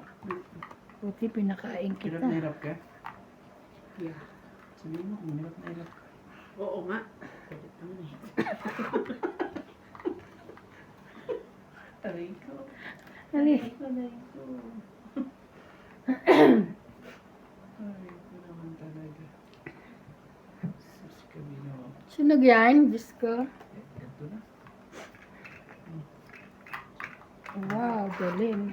Puti, pinakain Hirap kita. na hirap ka? Yeah. Sabihin mo kung hirap na hirap ka. Oo nga. Kulit naman eh. Aray ko. Dali. Aray ko. Aray ko naman talaga. Sus, kabino. Sunog yan. Diyos ko. Ganito na. Wow, galing.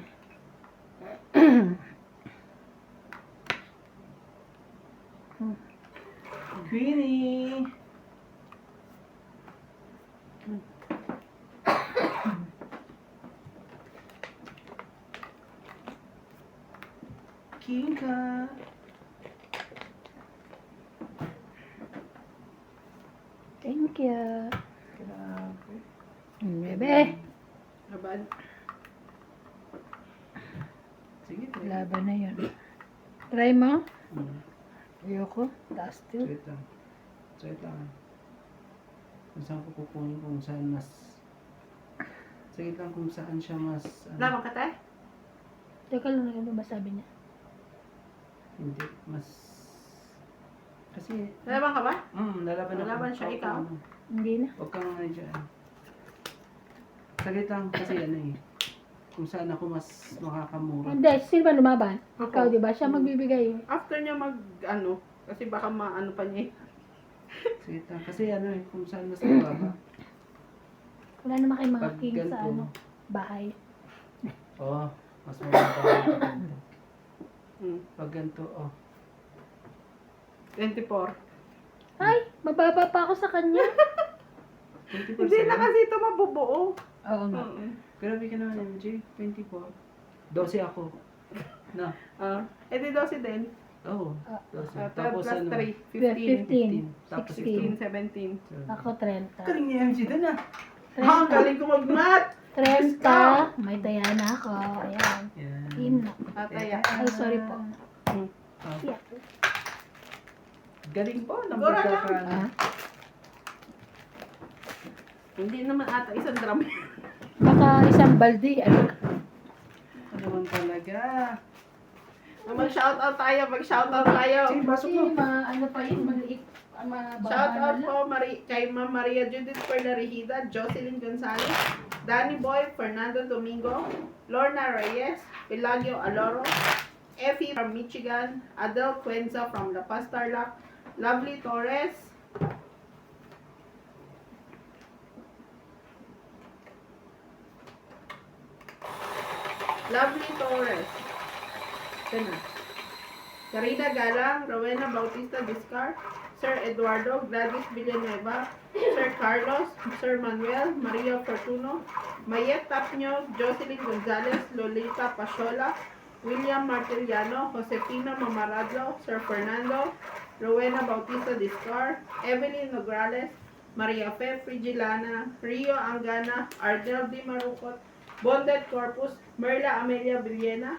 Queenie! Kinka! Thank you. Grabe. Bebe. Laban. Sige, Laban na yun. Try mo. Hmm. Ayoko. Taas to. Wait lang. Wait lang. Kung saan ko kukunin kung saan mas... Sige lang kung saan siya mas... Laban ka tayo? Teka lang, ano ba sabi niya? Hindi, mas... Kasi... Laban ka ba? lalaban ako. Lalaban siya, Huwag ikaw? kang ano, Hindi na. Huwag kang ano dyan. Saglit lang kasi ano eh. Kung saan ako mas makakamura. Hindi, sino ba lumaban? Ako. Ikaw, di ba? Siya magbibigay. After niya ano, kasi baka maano pa niya eh. Saglit lang. Kasi ano eh, kung saan mas mababa. Wala naman kayo mga Pag king sa ganito. ano, bahay. Oo, mas mababa pag ganito. Hmm. Pag ganito, oh. 24. Ay, mababa pa ako sa kanya. 24 Hindi na kasi ito mabubuo. Oo nga. Grabe ka naman, MJ. 24. 12 ako. Na. Edi 12 din. Oo. Ah, 12. 12 Tapos plus ano? 3, 15. tapos 15, 16. 17. Ako 30. Galing ni MJ dun ah. Ang galing ko mag-math! 30. May taya na ako. Ayan. Yan. Team na. Tataya. Ay, sorry po. Ah, Yeah. galing po. Nang Gora lang. pagkakaano. Ah, Hindi naman ata isang drum. baka isang baldi. Ano? Ano naman talaga. Mag-shoutout tayo, mag-shoutout tayo. Sige, pasok Kasi mo. ano pa yun, maliit. Mababa Shoutout na po kay Ma'am Maria Judith Perlarihida, Jocelyn Gonzalez, Danny Boy, Fernando Domingo, Lorna Reyes, Pelagio Aloro, Effie from Michigan, Adele Cuenza from La Paz Tarlac, Lovely Torres, Lovely Torres, Sino? Karina Galang, Rowena Bautista Discar, Sir Eduardo, Gladys Villanueva, Sir Carlos, Sir Manuel, Maria Fortuno, Mayet Tapño, Jocelyn Gonzalez, Lolita Pachola, William Martiliano, Josefina Mamaradlo, Sir Fernando, Rowena Bautista Discar, Evelyn Nograles, Maria Fe Frigilana, Rio Angana, Ardel Di Marucot, Bondet Corpus, Merla Amelia Villena,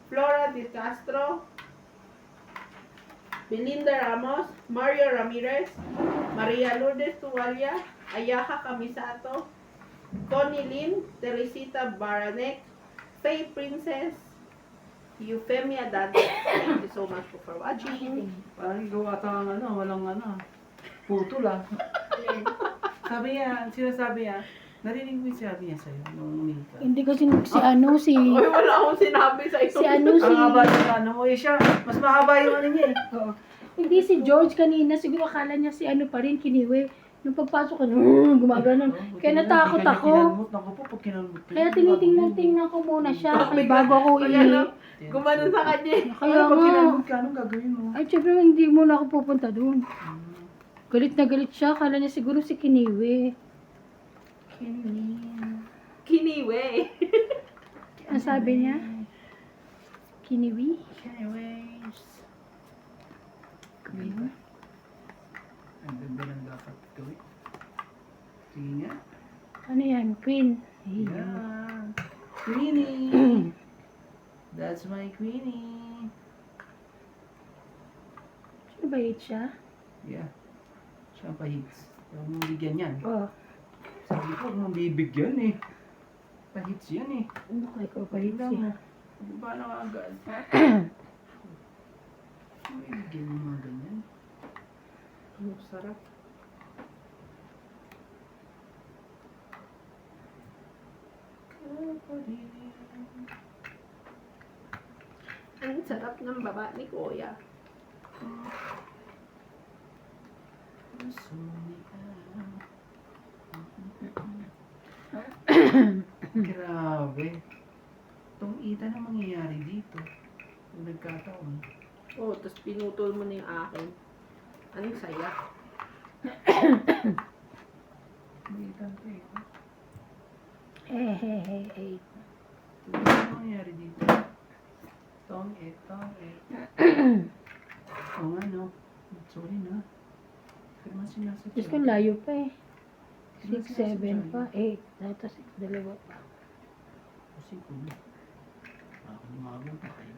Flora Di Castro, Belinda Ramos, Mario Ramirez, Maria Lourdes Tuwalia, Ayaha Kamisato, Connie Lin, Teresita Baranek, Faye Princess, Euphemia Dante. Thank you so much for watching. Parang ikaw ata ang walang puto lang. Sabi niya, sinasabi niya, narinig mo yung sabi niya sa'yo nung uminta. Hindi kasi si Uy, wala akong sinabi sa iyo. si ano si Ang haba ng siya, mas mahaba yung ano niya eh. Oo. Hindi si George kanina, siguro akala niya si ano pa rin, Kiniwe. Nung pagpasok ko, gumagano. Kaya natakot ako. Naku po, pag kinalmot. Kaya tinitingnan ko muna siya kaya bago ako Gumanon sa kanya. Kaya Pag nga. kinalmot ka, anong gagawin mo? Ay, syempre hindi muna ako pupunta doon. Galit na galit siya. Akala niya siguro si Kiniwe. Kiniwe. Ang sabi niya? Kiniwi? Anyways. Diba? Ang ganda lang dapat gawin. Sige nga. Ano yan? Queen. Ayun. Yeah. Queenie! That's my Queenie! Sino ba yun siya? Yeah. Siya ang pahits. Huwag mong bigyan yan. Oh. Sabi ko, huwag mong bibigyan eh. Pahits yan eh. Ano kaya ko pa yun Tingnan siya? mo. Di ba nakagad? May bigyan mo mga ganyan. Ang sarap. Ang sarap ng baba ni Kuya. Grabe. Itong ita na mangyayari dito. Kung nagkataon. Oh, tapos pinutol mo na yung akin. Anong saya? Ita ko eh. Eh. Ito na mangyayari dito. Tong eh. Oo nga no. Sorry na. Pero mas sinasadya. Diyos ko, layo pa eh. 6, 7 pa, 8. Dato 6, dalawa pa. Kasi kung ako lumabang pa kayo.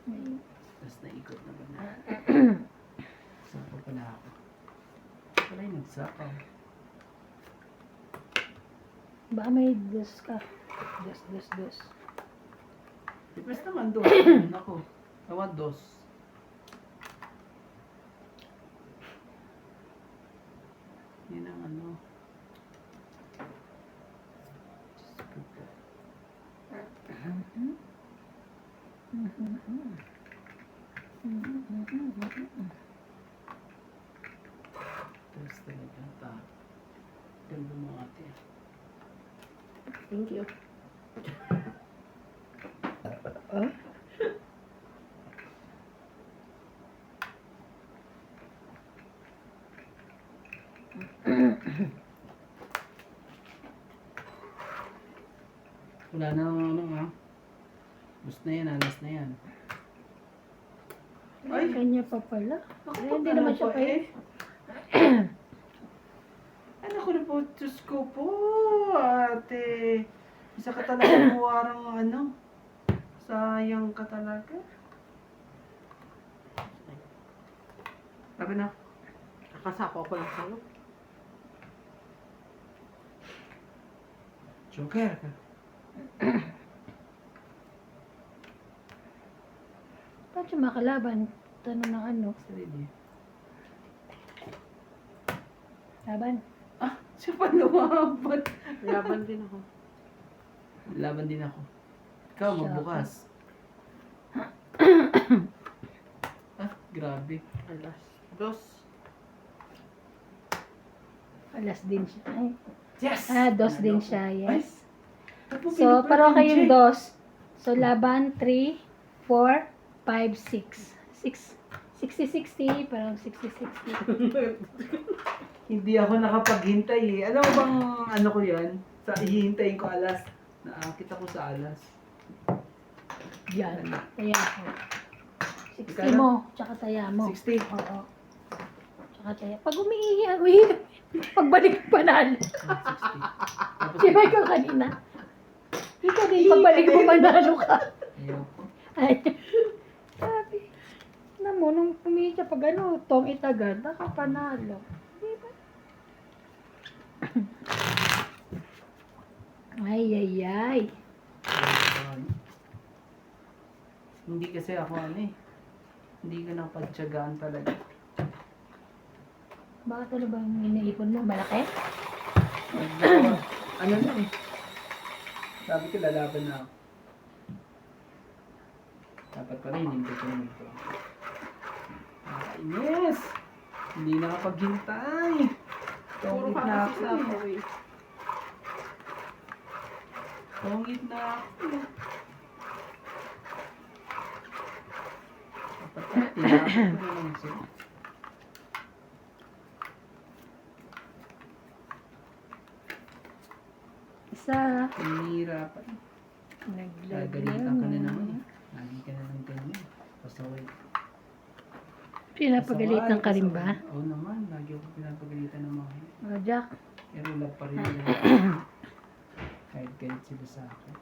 Tapos naikot naman na. Sapaw pala ako. Wala yung nagsapaw. Baka may dos ka. Dos. Depes naman dos. Ako. Awan dos. Yan ang ano. Diyos ko po. Tapos talaga ta. Ganda mo ate. Thank you. Oh? Wala na ano ha. Last na yan ha. Last na yan. Ay, kanya pa pala. Ay, hindi naman siya pa eh. Ano ko na po, Diyos ko po, ate. Isa ka talaga buwarang ano. Sayang ka talaga. Sabi na. Nakasako ko lang sa'yo. Joker ka. Paano siya makalaban? Tanong ng ano? Sarili. Laban. Ah, siya pa lumaban. Laban din ako. Laban din ako. Ikaw, Siya magbukas. Ah, grabe. Alas. Dos. Alas din siya. Ay. Yes! Dos din Nanalo siya, ko. yes. Ay, ba't mo So, pinupwede pareho yung kayong check? dos. So, laban 3, 4, 5, 6. 60-60, parang 60-60. Hindi ako nakapaghintay eh. Alam mo bang ano ko yan? Sa hihintayin ko alas. Naakit ako sa alas. Yan. Taya ko. 60 Magkano? mo, tsaka taya mo. 60. Oo. Tsaka taya. Pag umiihi, pagbalik panalo. 60. Di ba ikaw kanina? Ikaw din, pagbalik mo panalo ka. Ayoko. Ay, sabi. Alam mo, nung umihi siya pag ano, tong itagad, nakapanalo. Di ba? Ay. Hindi kasi ako ano eh. Hindi ko napagtyagaan talaga. Bakit ano ba yung iniipon mo? Malaki? Ano na eh. Sabi ko lalaban na ako. Dapat pa rin, hindi ko naman ito. Yes! Hindi nakapaghintay. Puro Tongit ka na kasi ako sa eh. ako eh. Tongit na ako. Dapat pa, tinapos ko naman sila. Isa. Pinihirapan. Gagalitan ka na naman eh. Lagi ka na lang ganyan. Pasaway. Pinapagalitan ka rin ba? Oo naman, lagi ako pinapagalitan ng mga yun. O, Jack. Pero love pa rin nila. Kahit galit sila sa akin.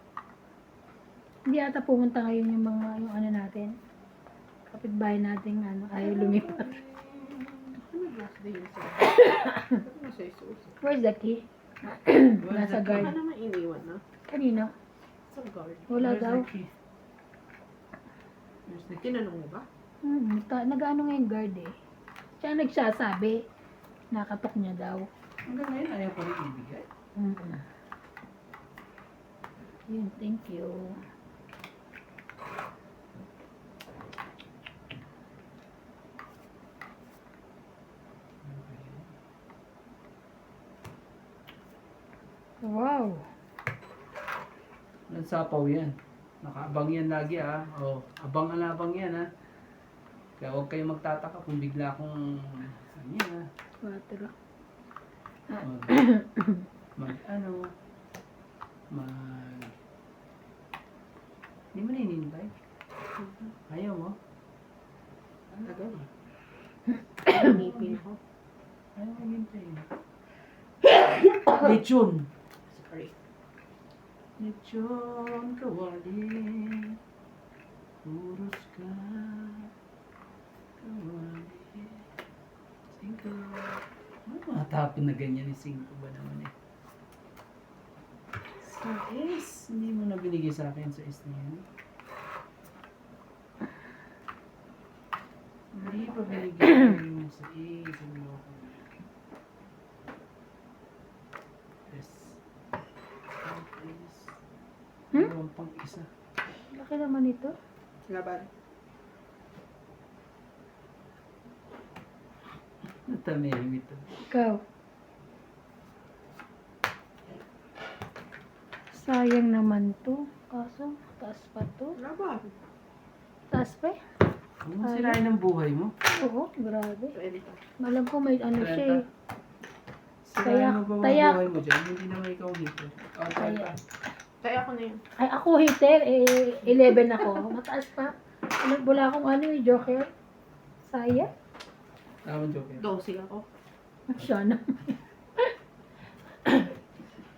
Hindi ata pumunta ngayon yung mga, yung ano natin. Kapitbahay natin, ano, ayaw lumipat. Ano last day yun sa'yo? Ba't nasa isuso? Where's the key? Nasa Baka guard. naman iniwan na. Kanino? Sa guard. Wala Where's daw. the key? Where's the key? Tinanong mo ba? Nag-ano nga yung guard eh. Siya ang nagsasabi. Nakatok niya daw. Hanggang ngayon ayaw pa rin ibigay. Yun, thank you. Wow. Nagsapaw yan. Nakaabang yan lagi ah. Oh, abang yan ah. Kaya huwag kayong magtataka kung bigla akong ano yan ah. 4. Hindi mo na inintay? Ayaw mo? Tagal eh. Ngipin ko. Ayaw mo inintay. Lechon! Sorry. Lechon kawali. Puros ka. Kawali. Singko. Ano matapon na ganyan ni Singko ba naman eh? Sa S. Hindi mo na binigay sa akin sa S na yan. Hindi pa binigay mo sa S. Ano ako? S. S. Ano pang isa? Laki naman ito. Laban. Natamehim ito. Ikaw. Sayang naman to. Kaso, taas pa to. Laban. Taas pa eh. Ano mo sirain ang buhay mo? Oo, grabe. 20. Alam ko may ano siya eh. Sirain mo ba ang Tayak. buhay mo dyan? Hindi naman ikaw dito. Oh, Tayak. Kaya ako na yun. Ay, ako hitter, eh, 11 ako. Mataas pa. Ano, wala akong ano eh, joker. Sayang. Tama, joke. 12 ako. Siya na.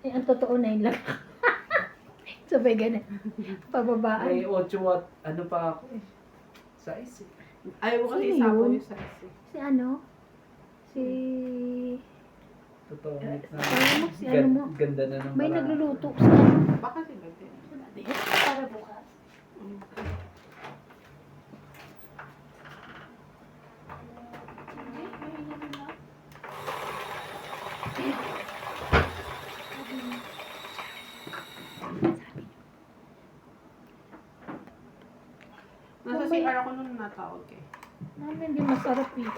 Eh, ang totoo na yun lang. Sabay ganun. Pababaan. May 8 watt, ano pa ako eh. Size eh. Ayaw mo kasi Sino isapo yun? yung size eh. Si ano? Si... Totoo. Alam mo, si ano mo, Ganda na ng may baraha. nagluluto sa ano. Baka sila din. Para bukas. Nasa CR ako nung natawag eh. Namin, hindi masarap eh.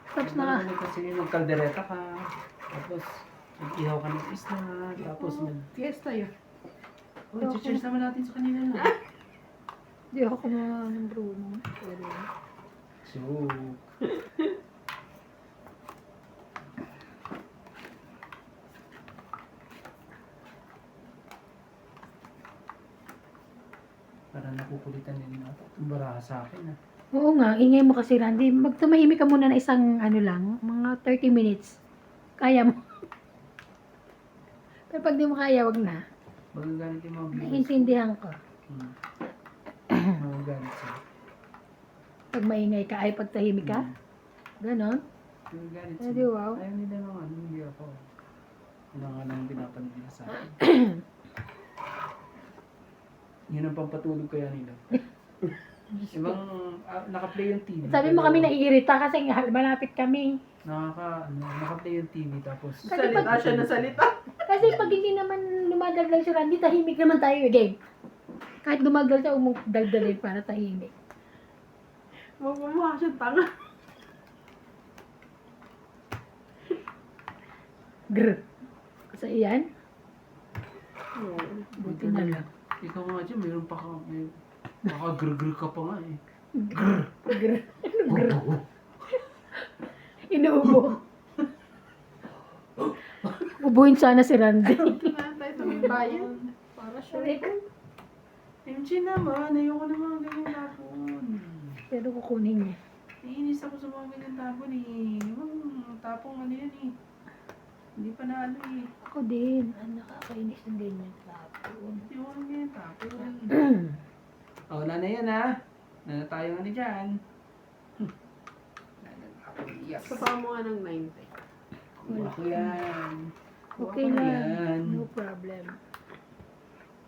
Tapos na, Kasi nagkaldereta ka. Tapos, nag-ihaw ka ng isla. Tapos, Fiesta yun. oh, cheers naman natin sa kanila na. di ako kumawa ng Bruno. Sorry. So, parang nakukulitan din ata itong baraha sa akin. Oo nga, ingay mo kasi Randy. Magtumahimik ka muna na isang ano lang, mga 30 minutes. Kaya mo. Pero pag di mo kaya, wag na. Magagalit yung mga viewers. Naiintindihan ko. Magagalit sila. Pag maingay ka, ay pag tahimik ka. Ganon. Magagalit Eh, sila. di wow. Ayaw nila naman, hindi ako. Yun ang anong pinapanood nila sa akin. Yun ang pampatulog kaya nila. Ibang naka-play yung TV. Sabi mo kami naiirita kasi malapit kami. Naka-play yung TV tapos Kasi Salita siya na salita. Kasi pag hindi naman lumadagdag si Randy, tahimik naman tayo again. Kahit dumagal siya, umudagdalin para tahimik. Magmamukha siyang tanga. Grr. Kasi iyan, buti buti na lang. Ikaw nga dyan, mayroon pa ka, may makagrr-grr ka pa nga eh. Grr. Inuubo. Ubuhin sana si Randy. Kaya tayo sa may bayan. Para siya. MG naman, ayoko naman ganyan tapon. Pero kukunin niya. Naiinis ako sa mga ganyan tapon eh. Tapong ano yan eh. Hindi pa na ano eh. Ako din. Nakakainis ng ganyan tapon. Hindi ko lang ganyan tapon. Oh, na yan ha. Na tayo ano dyan. Yes. Kasama mo nga ng 90. Ako yan. Okay Ako lang. yan. No problem.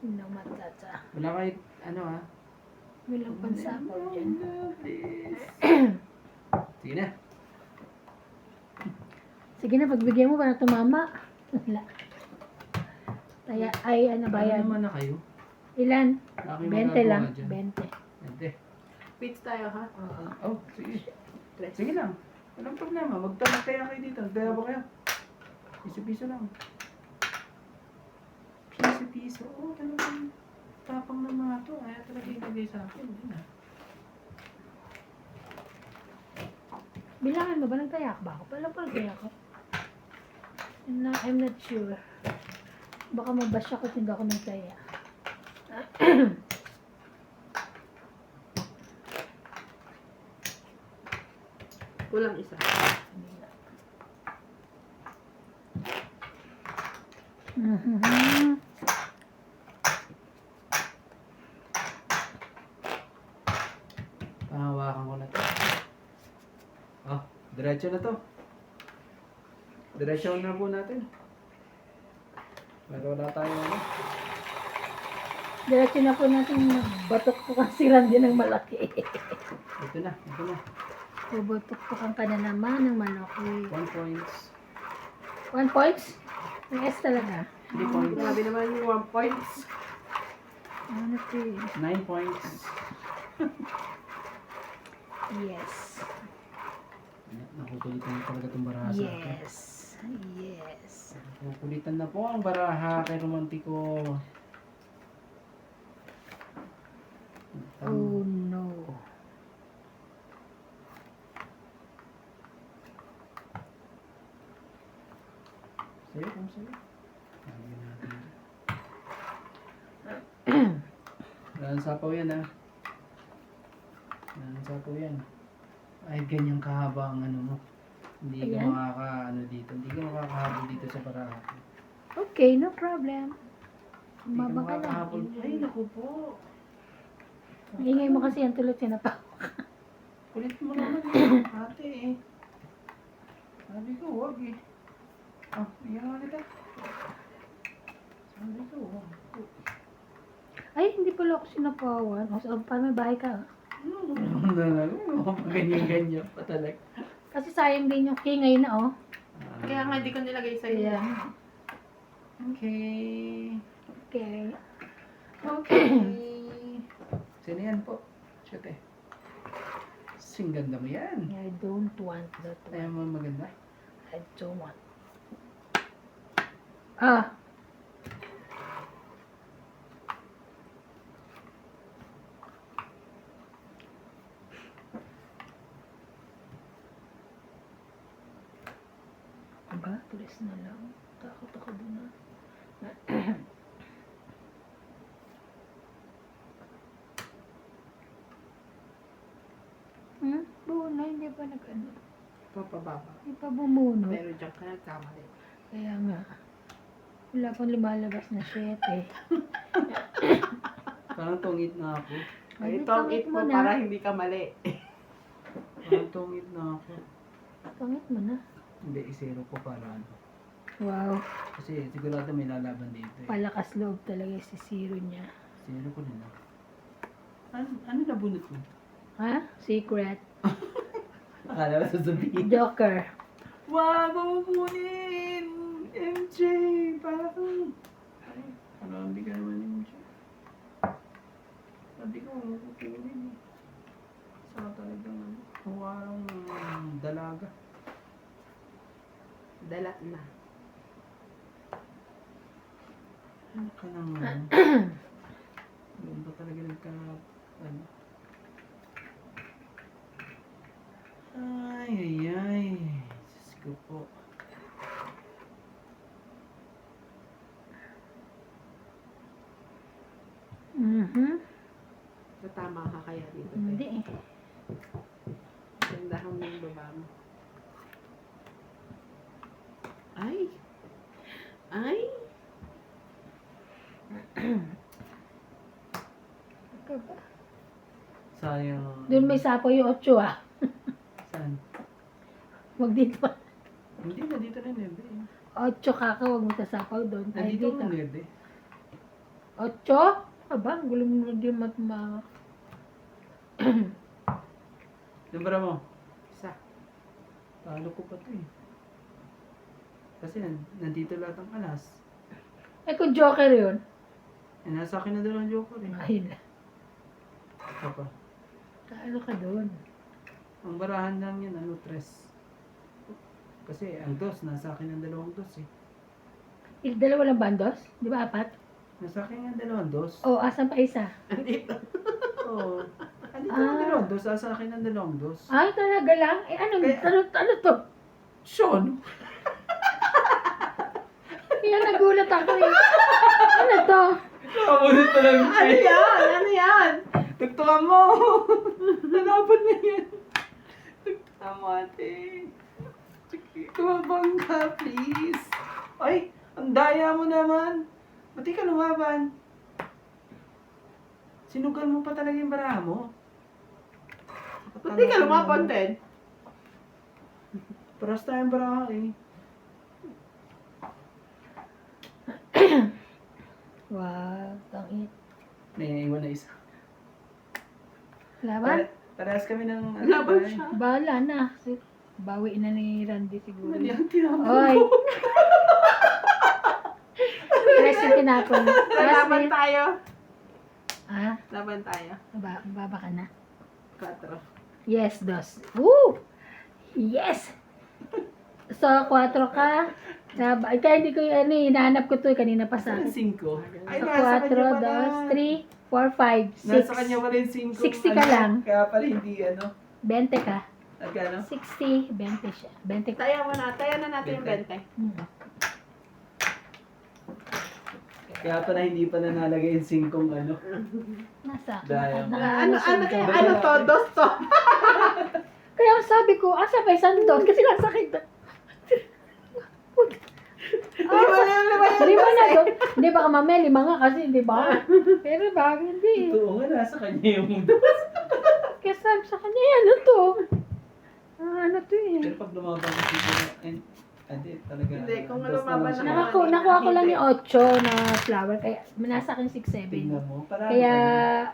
No matata. Wala kahit ano ha. Walang pansapaw dyan. Sige na. Sige na, pagbigyan mo para tumama. Wala. Kaya, ay, ano ba Ano yan? naman na kayo? Ilan? Laki 20 lang. magagawa dyan. 20. 20. Pits tayo ha. Oh, sige. Sige lang. Walang problema. Magtanong kaya kayo dito. Dala ba kayo? Piso-piso lang. Piso-piso. Oh, talagang tapang ng mga to. Ayaw talaga ilagay sa akin. Hindi na. Bilangan mo ba ng tayak ba ako? Pala tayak ako. I'm not sure. Baka mabash ako kung hindi ako ng tayak. Kulang isa. Mhm. Pahawakan ko na to. Oh, diretso na to. Diretso na po natin. Pero wala tayong ano. Diretso na po natin batok po si Randy ng malaki. Ito na. Bubutok po ka na naman ng malaki. 1 points. 1 points? May S talaga. 3 points. Grabe naman yung 1 points. Ano to eh? 9 points. Yes. Nakukulitan na talaga itong baraha sa akin. Yes. Yes. Nakukulitan na po ang baraha kay Romantiko. Oh no. Sa'yo, kung sa'yo. Lagyan natin. Wala nang sapaw yan ha. Wala nang sapaw yan. Ay, ganyan kahaba ang ano mo. Hindi ka Ayan. makaka-ano dito. Hindi ka makakahabol dito sa baraha. Okay, no problem. Mama ka na. Makakahabol. Ay, naku po. Ingay mo kasi yan tulad sinapa. Kulit mo naman eh, ate eh. Sabi ko, huwag eh. Ah, iyan nga kita. Sabi ko, huwag. Ay, hindi pala ako sinapawan. O, so, paano may bahay ka? Ganyan-ganyan pa talaga. Kasi sayang din yung kingay na, oh. Kaya nga hindi ko nilagay sa iyo. Ayan. Okay. Okay. Okay. Sino yan po? Shoot eh. Sing ganda mo yan. I don't want that Ayaw one. mo maganda? I don't want. Ah. Aba, tulis na lang. Takot ako dun ah. Buna, hindi pa nag-ano. Papababa. Hindi pa bumunot. Pero diyan ka nagkamali. Kaya nga. Wala pang lumalabas na shit eh. Parang tungit na ako. Ay, Ito ang tangit it mo mo na. para hindi ka mali. Parang tungit na ako. Pangit mo na. Hindi, isero ko para ano. Wow. Kasi sigurado may lalaban dito eh. Palakas loob talaga si Zero niya. Isero ko din ah. Ano nabunot mo? Ha? Secret. Akala ko sasabihin. Joker. Wow, mamupunin! MJ! Parang... Ay, marami ka naman MJ. Sabi ko, mamupunin eh. Saka talagang ano, huwarang dalaga. Dala na. Ano ka nang ano? Doon ba talaga nagka... Ano? Ay. Diyos ko po. Tama ka kaya dito. Hindi eh. Gandahan mo yung baba mo. Ay! Ay! Ikaw ba? Sayang. Doon may sapo yung 8 ah. Saan? Huwag dito. Hindi na dito na nebe. 8 kaka, huwag mo sasapaw doon. Ay, Nandito dito. ang nebe. 8? Aba, ang gulo mo din matma. Numbra mo. Isa. Talo ko pa to eh. Kasi nandito lahat ang alas. Eh kung Joker yun. Eh, nasa akin na doon ang joker eh. Ayun na. Papa. Kaano ka doon? Ang barahan lang yan, ano, 3. Kasi ang dos, nasa akin ang 2 dos eh. Dalawa lang bandos? Di ba 4? Nasa akin ang 2 dos. O, asan pa isa? Andito. Oo. Andito ang 2 dos, nasa akin ang 2 dos. Ay, talaga lang? Eh, ano to? Sean! Yan, nagulat ako eh. Ano to? Nakamulit pa lang Ano yan? Ano yan? Tuktukan mo! Nalaban na yan. Tuktukan mo ate. Tumabang ka, please. Ay, ang daya mo naman. Ba't di ka lumaban? Sinugal mo pa talaga yung baraha mo. Ba't di ka lumaban din? Paras tayong baraha eh. Wow, tangit. May iwan na isa. Laban? Parehas kami ng... Laban siya. Bahala na. Bawi na ni Randy siguro. Mali ang tinapon Oy. ko. Press yung tinapon. Laban tayo. Ah, Laban tayo. baba ka na. 4. Yes, 2. Woo! Yes! So, 4 ka. Kaya hindi ko yung ano, hinahanap ko to kanina pa sa Saan akin. 5? Ay, So, nasa 4, kanya pala. 2, 3, 4, 5, 6. Nasa kanya pala yung 5. 60 ka lang. Kaya pala hindi ano. 20 ka. Nagkano? 60, 20 siya. 20 ka. Taya mo na. Taya na natin yung 20. Hmm. Kaya pala hindi pa nanalagay yung 5 ano. Nasa Dahil- Ano to? Dos to. Kaya sabi ko, asa pa isang dos? Kasi nasa akin. Ay, wala yung lima yan. Lima na to. Hindi, baka mamaya lima nga kasi, di ba? Pero bakit hindi? Totoo nga, nasa kanya yung dos. Kaya sabi sa kanya, ano to? Ano to eh? Pero pag lumabang ka dito, hindi, talaga. Hindi, kung dos lumaban siya. naman. Nakuha ko lang yung 8 na flower, kaya nasa akin 6-7. Tingnan mo, parang Kaya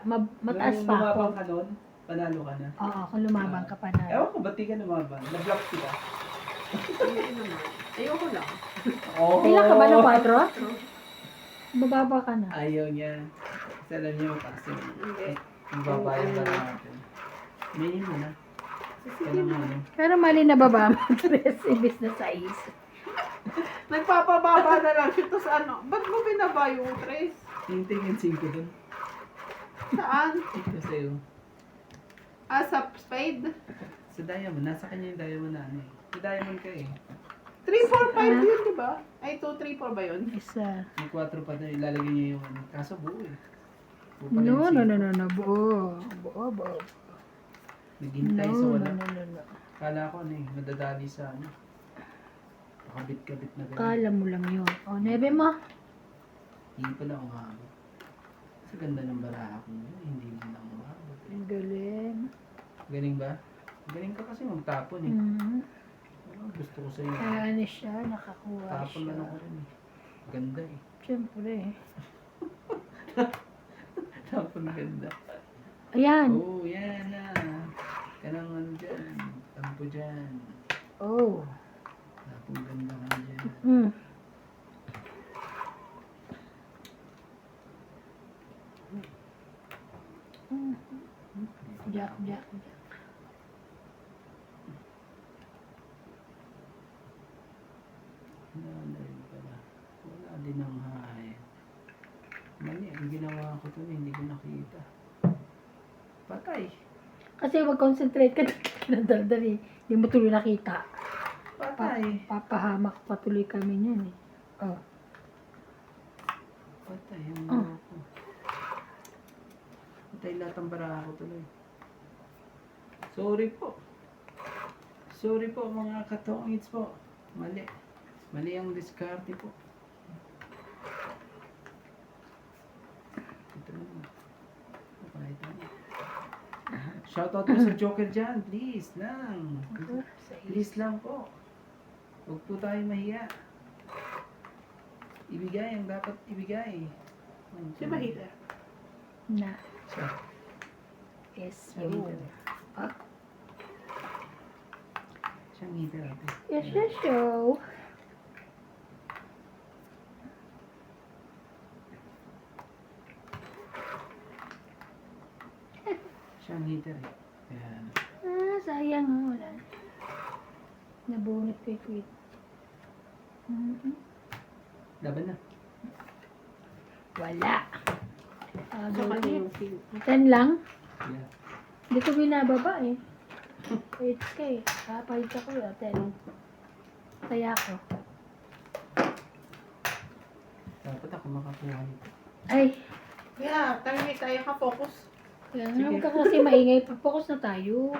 mataas pa ako. lumabang ka nun, panalo ka na. Oo, kung lumabang ka pa na. Ewan ko, ba't di ka lumabang? Na-block kita. Hindi naman. Ayoko lang. Oh. Ilan ka ba na 4? Bababa ka na. Ayaw niya. Kasi alam niya kasi. Hindi. Ang babayan ba natin. May mo na. Kaya naman. Pero mali na baba mo, 3 ibis na 6. Nagpapababa na lang siya. Tapos ano, ba't mo binaba yung tres? Tingin 5 dun. Saan? Ito sa'yo. Ah, sa spade? Sa diamond. Nasa kanya yung diamond na ano eh. Sa diamond ka eh. 3, 4, 5 yun, di ba? Ay, 2, 3, 4 ba yun? Isa. May 4 pa na. Ilalagay niya yung ano. Kaso buo eh. Buo pa No, rin no, yung no, cinco. no, no. Buo. Buo, buo. Naghintay No, sa no, wala. no, no, no. Kala ko ano eh. Madadali sa ano. Pakabit-kabit na gano'n. Kala mo lang yun. O, nebe mo. Hindi pala umabot. Sa ganda ng baraha ko yun. Hindi mo lang umabot. Ang galing. Galing ba? Galing ka kasi magtapon eh. Mm. Gusto ko sa'yo. Kaya ano siya, nakakuha Tapon siya. lang ako rin eh. Ganda eh. Siyempre. Tapon ganda. Ayan. Oh, yan na. Kanang ano dyan. Tampo dyan. Oh. Tapon ganda ka dyan. Mm. Jack, jack, jack. Wala rin pala. Wala din ang high. Mali, ang ginawa ko to hindi ko nakita. Patay. Kasi mag-concentrate ka kinadaldal eh. Hindi mo tuloy nakita. Patay. Papahamak patuloy kami niyan eh. Oh. Patay ang Oh. mga ko. Patay lahat ang baraha ko tuloy. Sorry po. Sorry po mga katongits po. Mali. Mali ang diskarte po. Ito na. Pakita niya. Shoutout po sa Joker dyan. Please lang. Please lang po. Huwag po tayo mahiya. Ibigay ang dapat ibigay. Si Mahida. Na. Siya. Yes, Siyang you. heater. Ah. Siyang heater ate. Yes, yes, show. Siyang heater eh. Ayan. Sayang ha, wala. Nabunot kay Quit. Laban na. Wala. Sa kanya yung pink. 10 lang. Yeah. Hindi ko binababa eh. 8K. Kapahit ako eh. 10. Kaya ako. Dapat ako makakuha nito. Ay. Yeah, tayo ka-focus. Kaya Sige. huwag ka kasi maingay. Focus na tayo.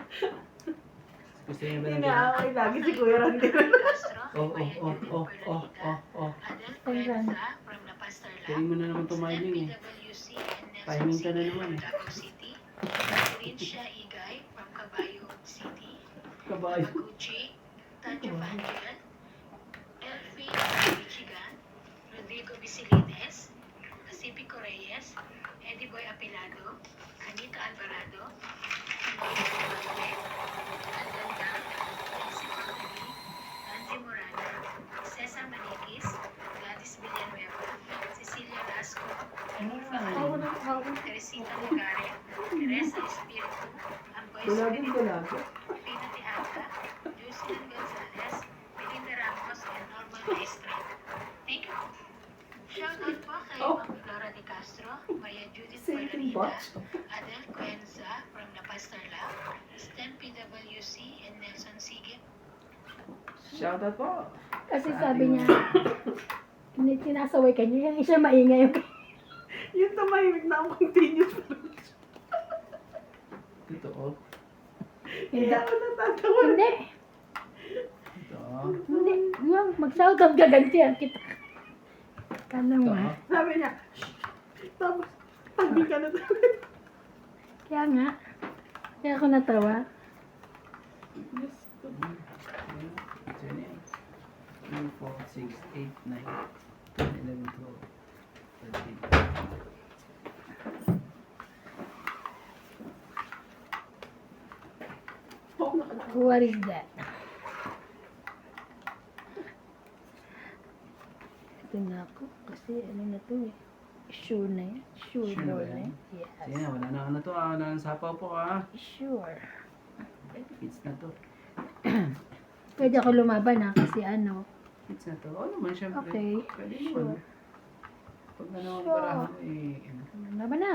Gusto niyo ba ng ganun? Inaaway lagi si Kuya Randy. Castro, Oh, oh, Maria oh, Judith oh, oh, Perlalita, oh, oh. Adel Ayan. Cuenza from La Pastorla, Pwede mo na naman tumiming eh. PWC and Nelson Timing ka na Sige naman from eh. Davao City, Rinsha Igay from Cabayo City, Kabayo. Maguchi, Tanjo Angel, Elfie Michigan, Rodrigo Bisilines, Pacifico Reyes, Eddie Boy Apilado, Anita Alvarado, Aldanda, Nancy Conley, Nancy Morana, Cesar Maniquis, Gladys Villanueva, Cecilia Lasco, Anifa Alima, Teresita Lugare, Teresa Espiritu, Amboy Espiritu, Pina Teata, Jocelyn Gonzalez, Melinda Ramos, and Norman Maestra. Thank you. Shoutout po kay Ma'am Flora de Castro, Maria Judith Perlalita, Adel Cuenza from La Pastorla, STEM PWC, and Nelson Sige. Shoutout po. Kasi Sa sabi ating niya, mga- sinasaway ka niya. Yan siya maingay. Yung tumahimik na ang continuous. Totoo. Hindi. Kaya ako natatawa. Hindi. Ito. Hindi. Mag-shoutout gagantihan kita. Kala mo ha? Sabi niya, "Shh." Tapos, tabi ka na. Kaya nga. Kaya ako natawa. Diyos ko. 2, 4, 6, 8, 9, 10, 11, 12, 13. Oh, nakala- What is that? Ito na ako. Kasi ano na to eh. Sure na yan. Sure, Sure na ba ball na yan? yan. Yes. Sige na, wala na ano to ah. Wala na sapaw po ah. Sure. Hits na to. Pwede ako lumaban ha. Kasi ano. Hits na to. Oo naman, syempre. Okay. Pwede Sure. naman. Pag ano ang Sure. barahan mo eh. Ano, Laban na.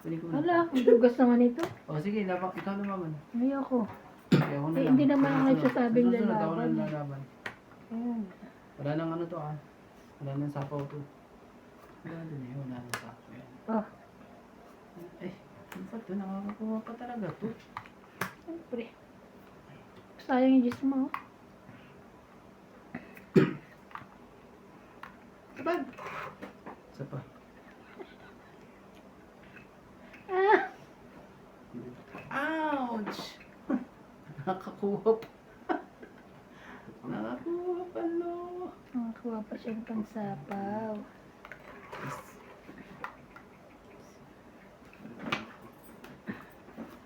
pwede ko na. Wala. Ang dugas naman ito. O sige, labak. Ikaw naman. Ayoko. Kaya ako na Eh, lang. hindi naman ako Susunod. nagsasabing Susunod, ako lalaban na eh. lalaban. Ayan. Wala nang ano to ah. Wala nang sapaw to. Wala dun eh. Wala nang sapaw yan. Oh. Eh, ano pa to? Nakakakuha pa talaga to. Siyempre. Sayang yung juice mo. Bag. Isa pa. Ah! Ouch! Nakakuha pa. Nakakuha pa lo. Nakakuha pa siya ng pangsapaw.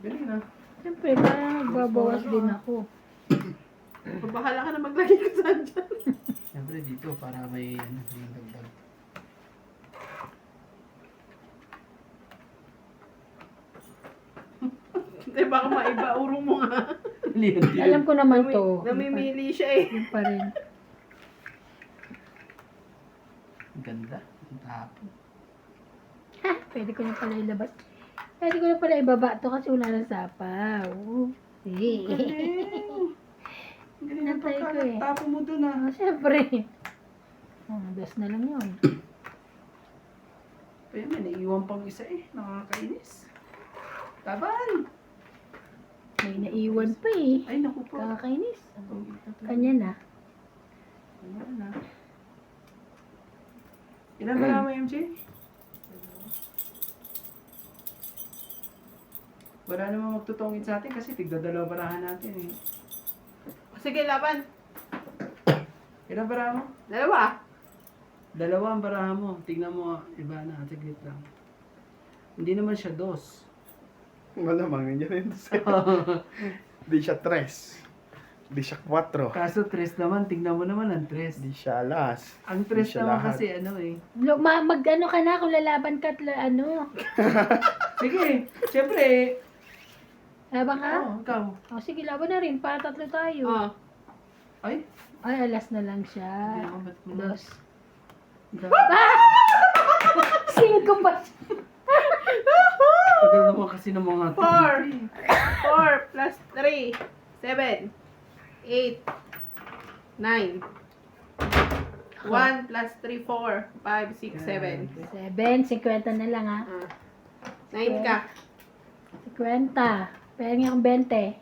Galing na. Siyempre, parang nagbabawas din ako. Bahala ka na maglagay ka saan dyan. Siyempre dito para may ano, may dagdag. Hindi, baka maiba urong mo nga. Alam ko naman to. Namimili siya eh. Yung pa rin. Ganda. Ang tapo. Ha! Pwede ko na pala ilabas. Pwede ko na pala ibaba to kasi wala ng sapaw. Eh. Galing. Galing ang Natay ko eh. pagkatapo mo dun ah. Oh, siyempre. Oh, dos na lang yun. Pero may naiiwan pang isa eh. Nakakainis. Taban! May naiwan pa eh. Ay, naku po. Kakainis. Oh, ito to. Kanya na. Ano na? Ilan ba naman, MJ? Wala namang magtutungin sa atin kasi tigdadalawa barahan natin eh. Sige, laban. Ilan barahan mo? Dalawa. Dalawa ang barahan mo. Tignan mo, iba na, saglit lang. Hindi naman siya dos. Malamang, hindi rin Di siya 3. Di siya 4. Kaso tres naman, tignan mo naman ang tres. Di siya alas. Ang tres Di siya naman lahat. kasi ano eh. Mag-ano ka na kung lalaban ka at ano. Sige, syempre. Laban ka? Oo, ikaw. O sige, laban na rin. Para tatlo tayo. Oh. Ay, Ay, alas na lang hindi siya. naman ba't mo na- Dos. Cinco pa siya. Tagal naman kasi ng mga 4. 4 plus 3. 7. 8. 9. 1 plus 3, 4. 5, 6, 7. 7, 50 na lang ha. 9 ka. 50. Pwede nga akong 20.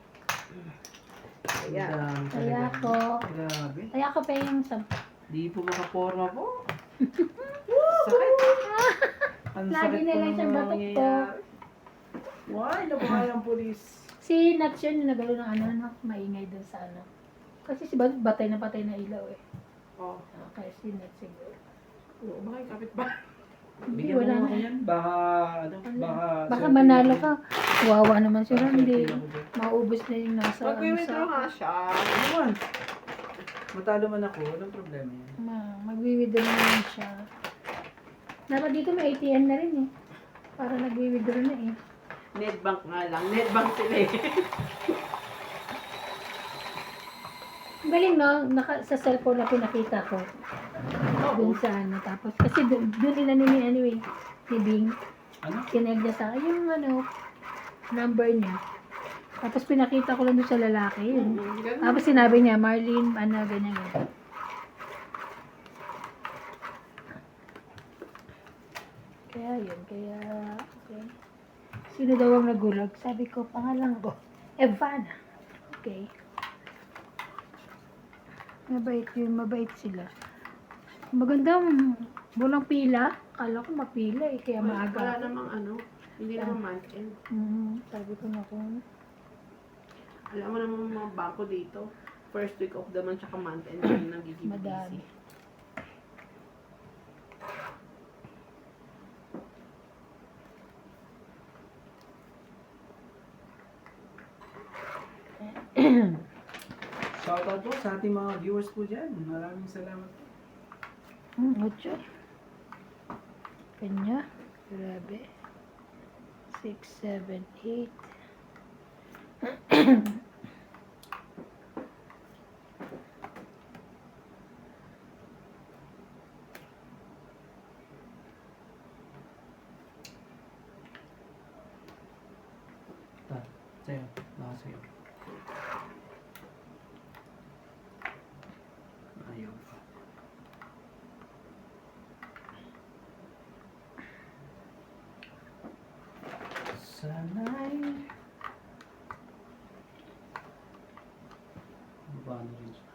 Ayan. Kaya ako. Grabe. Kaya ako pa yung 10. Di po makaporma po. Sakit. Ang Lagi sakit na po lang ng siyang mga batok nangyayari. Why? Nabahay ang polis. Si Nats yun yung nagano ng ano, no? Maingay dun sa ano. Kasi si batay na patay na ilaw eh. Oh. Okay, si Nats siguro. Oo, baka yung kapit ba? Hindi, Bigyan mo wala ako na. yan. Baka, ano, baka... Baka swerte manalo ako. ka. Wawa naman si Baka Randy. swerte ako dyan. Maubos na yung nasa ano Mag-withdraw nga siya. Ano man? Matalo man ako, walang problema yan. Magwi-withdraw na lang siya. Dapat dito may ATM na rin eh. Para nagwi-withdraw na eh. Netbank nga lang. Netbank sila eh. Ang galing no, sa cellphone na pinakita ko. Dun sa ano. Tapos, kasi dun nila ni anyway, si Bing. Ano? Kinag niya sa akin yung ano, number niya. Tapos pinakita ko lang doon sa lalaki yun. Ganun. Tapos sinabi niya, Marlene, ano, ganyan ganyan. Kaya yun, kaya, okay. Sino daw ang nagulag? Sabi ko, pangalan ko, Evana. Okay. Mabait yun, mabait sila. Magandang Walang pila? Kala ko mapila eh, kaya Wala maaga. namang ano, hindi naman month end. Sabi ko na kung Alam mo naman mga bangko dito, first week of the month tsaka month end yung nagiging madami. busy. Shoutout po sa ating mga viewers po dyan. Maraming salamat po. 8. Kanya. Grabe. 6, 7, 8. Sa'yo. Baka sa'yo. Ayaw pa. Sana'y baba na rin siya.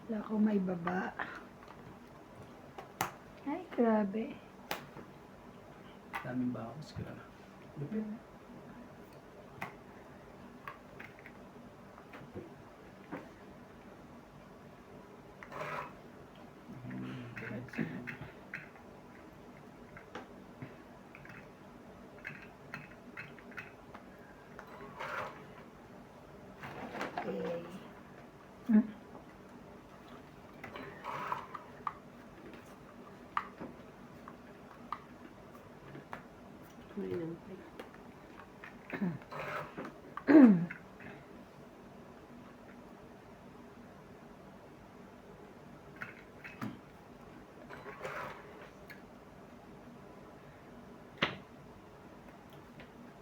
Wala ko may baba. Ay, grabe. Daming bakos ka. Lupit. Okay. May nantay.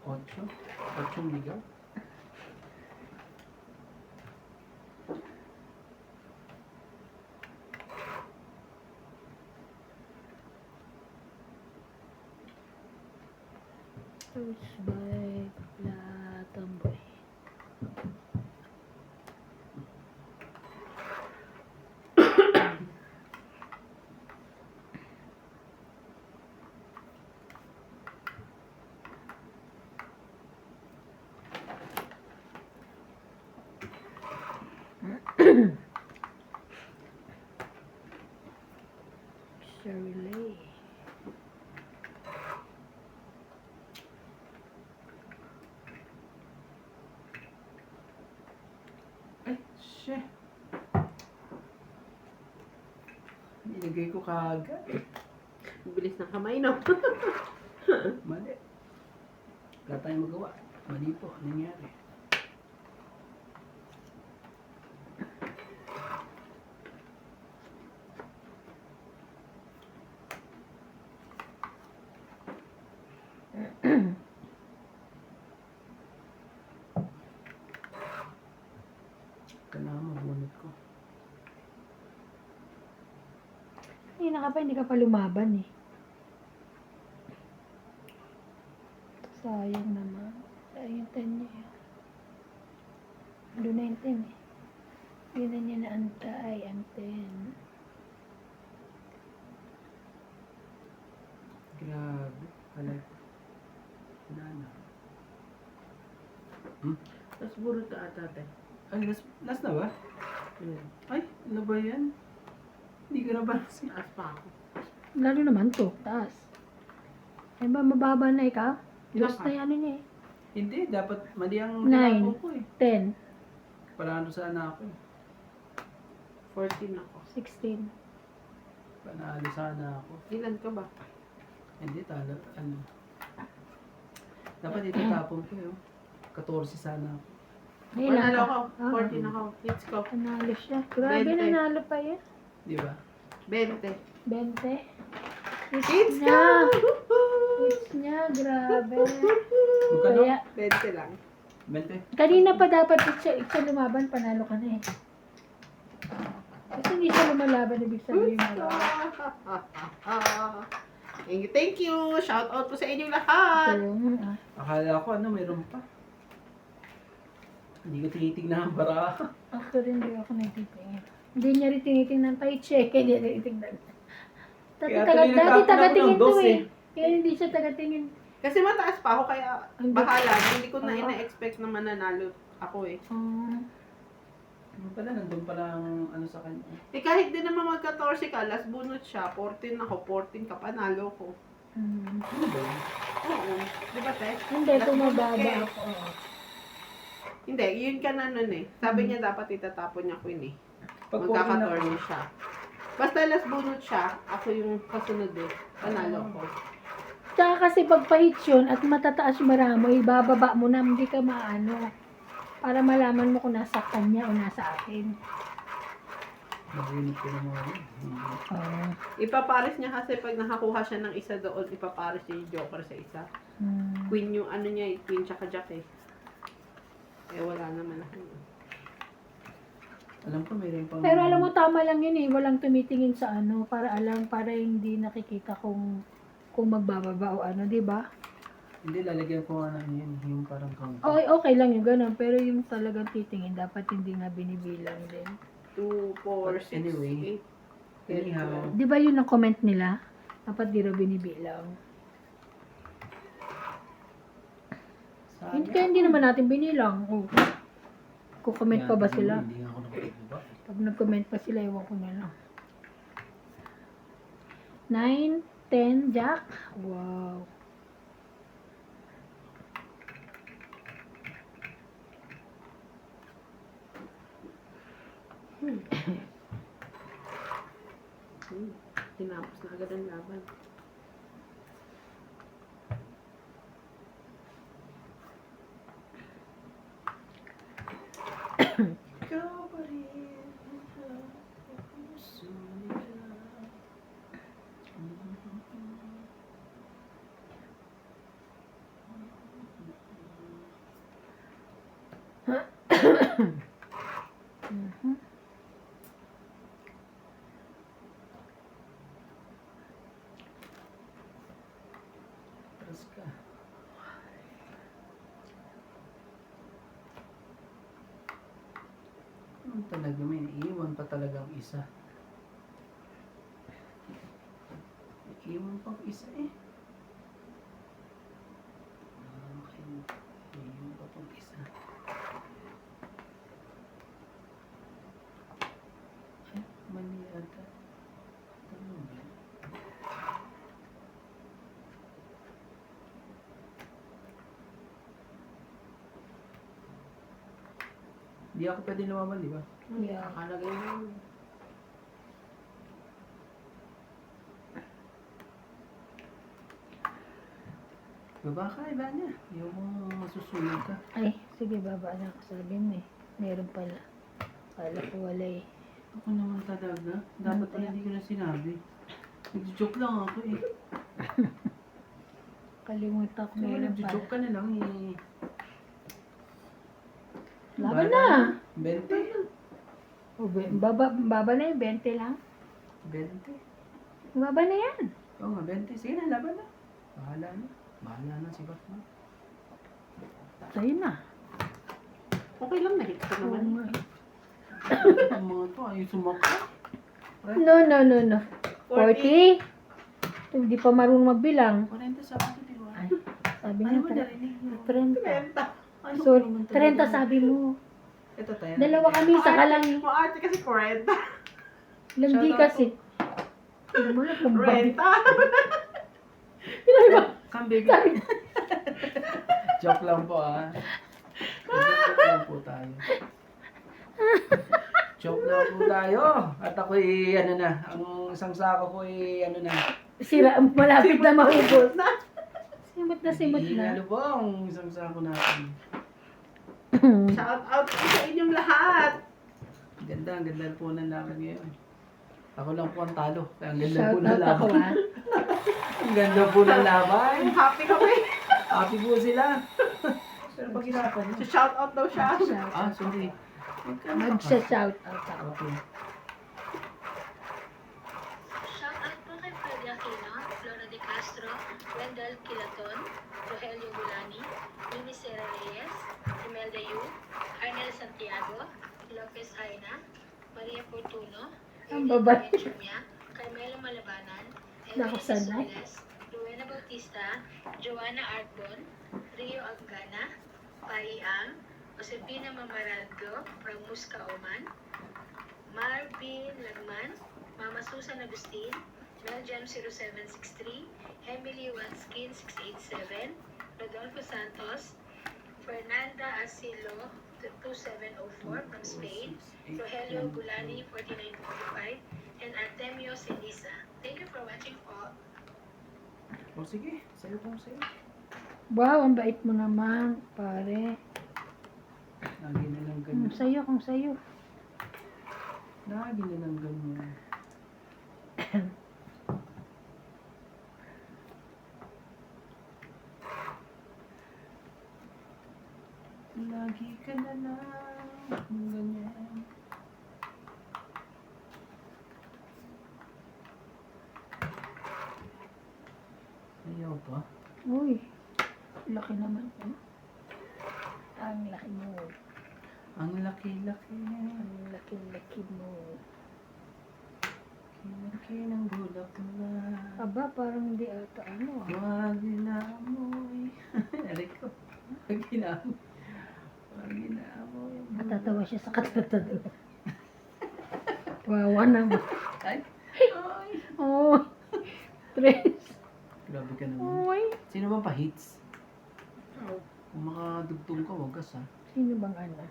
Ocho? Ochong ligaw? First by La Tamboy. Shirley. Ay, shit. Nilagay ko kaagad. Bilis ng kamay, no? Mali. Wala tayong magawa. Mali po. Anong nangyari? Kailangan mabunot ko. Hindi ka pa lumaban eh. Sayang naman. Sayang 10 niya. Doon na yung 10 eh. Yun na niya naantay, ang 10. Grabe. Alay. Wala na. Tapos burot ka ata, te. Ay, last na ba? Hmm. Ay, ano ba yan? Hindi ko na ba nasi? Taas pa ako. Lalo naman to, taas. Ay ba, mababa na ikaw? Ilan Lost ka? na yung ano niya eh. Hindi, dapat mali ang 9. tinapon ko eh. 10, Panalo sana ako eh. 14 ako. 16. Panalo sana ako. Ilan ka ba? Hindi, talo. Ano? Dapat itatapon ko yun. 14 sana ako. Ay, ilan Panalo ka? ako. 14 ako. Let's go. Panalo siya. Grabe, 20. nanalo pa yan. Di ba? 20. 20. Let's go! niya. Hits niya, grabe. Magkano? Kaya, 20 lang. 20? kanina pa dapat siya lumaban, panalo ka na eh. Kasi hindi siya lumalaban, ibig sabihin mo. Thank you. Shout out po sa inyong lahat. Akala ko ano, mayroon pa. Hindi ko tinitignan ang bara. Actually, hindi ako nagtitingin. Hindi niya rin tinitingnan pa i-check. Hindi niya rin tinitingnan. Kaya tuloy nagtapon ako ng Taga-tingin to dos, eh. eh. Kaya hindi siya taga-tingin. Kasi mataas pa ako, kaya Hindi. bahala. Hindi ko na Oo. ina-expect na mananalo ako eh. Ano pala, nandun pala ang ano sa kanya. Eh kahit din naman mag-14 ka, last bunot siya, 14 ako, 14 ka, panalo ko. Ano ba yun? Oo. Di ba, te? Hindi, Last tumababa bunot ka eh. ako. Oo. Hindi, yun ka na nun eh. Sabi niya dapat itatapon niya Queen eh. Pag Magkakatorno siya. Basta last bunot siya, ako yung kasunod eh. Panalo ko. Tsaka kasi pag pahit yun at matataas maramo, ibababa mo na, hindi ka maano. Para malaman mo kung nasa kanya o nasa akin. Narinig ko na mga yun. Oo. Ipapares niya kasi pag nakakuha siya ng isa doon, ipapares niya yung joker sa isa. Queen yung ano niya eh, queen tsaka jack eh. Eh wala naman ako. Alam ko mayroon pang... Pero alam mo, tama lang yun eh. Walang tumitingin sa ano, para alam, para hindi nakikita kung magbababa o ano, di ba? Hindi, lalagyan ko nga ng yun. Yung parang count. Okay, okay lang yung ganun. Pero yung talagang titingin, dapat hindi nga binibilang din. 2, 4, 6, Anyway. 8. Anyhow. Di ba yun ang comment nila? Dapat di raw binibilang. Hindi, kaya hindi naman natin binilang. Oh. Kukomment pa ba sila? Hindi nga ako nakapagbuba. Pag nag-comment pa sila, ewan ko na lang. 9, 10, jack. Wow. Tinapos na agad ang laban. Ikaw pa rin ang puso nila. Mhm. Atras ka. Ano talaga, may iiwan pa talagang isa. Iiwan pang isa eh. Okay. Iiwan pa pang isa. Ay, mali ata. Ano ba? Hindi ako pwede lumaban, di ba? Yeah. Nakalagay mo. Baba ka, Ivania. Yung masusunod ka. Ay, sige, baba na ako. Sabi mo eh. Meron pala. Kala ko wala eh. Ako naman talaga. Dapat pala hindi ko na sinabi. Nag-joke lang ako eh. Kalimutan ko Kaya meron nag-joke pala. ka na lang eh. Laban na! 20? O, baba na yung 20 lang. 20? Baba na yan. Oo nga, 20. Sige na, laban na. Bahala na. Bahala na si Batman. Sa'yo na. Okay lang, na-hit ko naman. Oo nga eh. Ang mga to, ayaw sumakta. No. 40? Hindi pa marunong magbilang. 40 sa akin, di ba? Ay, sabi Ano niya, mo narinig mo? 30. Benta. Ano Sorry, naman 30 talaga? sabi mo. Ito tayo. Dalawa kami, saka lang. Maarte kasi 40. Landi Shoutout kasi. Alam mo na kung bakit. Renta. Come baby. Joke lang po ah. Joke lang po tayo. Joke lang po tayo. At ako'y ano na, ang isang sako ko ay ano na. Sira, malapit na mahubos. Simot na. Inalubong isang sako natin. Shout out po sa inyong lahat. Ang ganda po ng laban ngayon. Ako lang po ang talo. Kaya ang ganda Shout po ng out ako laban. ha. Ang ganda po ng laban. Happy kami. Happy po sila. Pero pag hirapan niyo. Shout out daw siya. Ah, sorry. Mag-shout out ako. Okay. Shoutout po kay Freddy Aquino, Flora de Castro, Wendell Kilaton, Rogelio Gulani, Mimi Sera Reyes, Imelda Yu, Arnel Santiago, Lopez Aina, Maria Fortuno, Ang Eileen babae. Chumia, Carmela Malabanan, Nakasanay. Soles, Rowena Bautista, Joanna Arbon, Rio Agana, Pai Ang, Josefina Mamaraldo from Musca, Oman, Marvin Lagman, Mama Susan Agustin, Meljam 0763, Emily Wanskin 687, Rodolfo Santos, Fernanda Asilo 2704 from Spain, Rogelio Gulani 4945, and Artemio Senisa. Thank you for watching po. O sige, sa'yo kung sa'yo. Wow, ang bait mo naman, pare. Lagi na lang Kung ganyan. sa'yo, kung sa'yo. Lagi na lang ganyan. Lagi ka na lang ganyan. Ayaw pa. Uy, laki naman. Ang laki mo. Ang laki-laki. Ang laki-laki mo. Laki ng bulak na. Aba, parang hindi ata ano ah. Wag inamoy. Aray ko. Wag inamoy. Wag inamoy. Matatawa siya sa katatado. Wawa naman. Ay. Oh, Tres. Grabe ka naman. Uy. Sino bang pa-hits? Kung makadugtong ka, wag kas ha. Sino bang ano?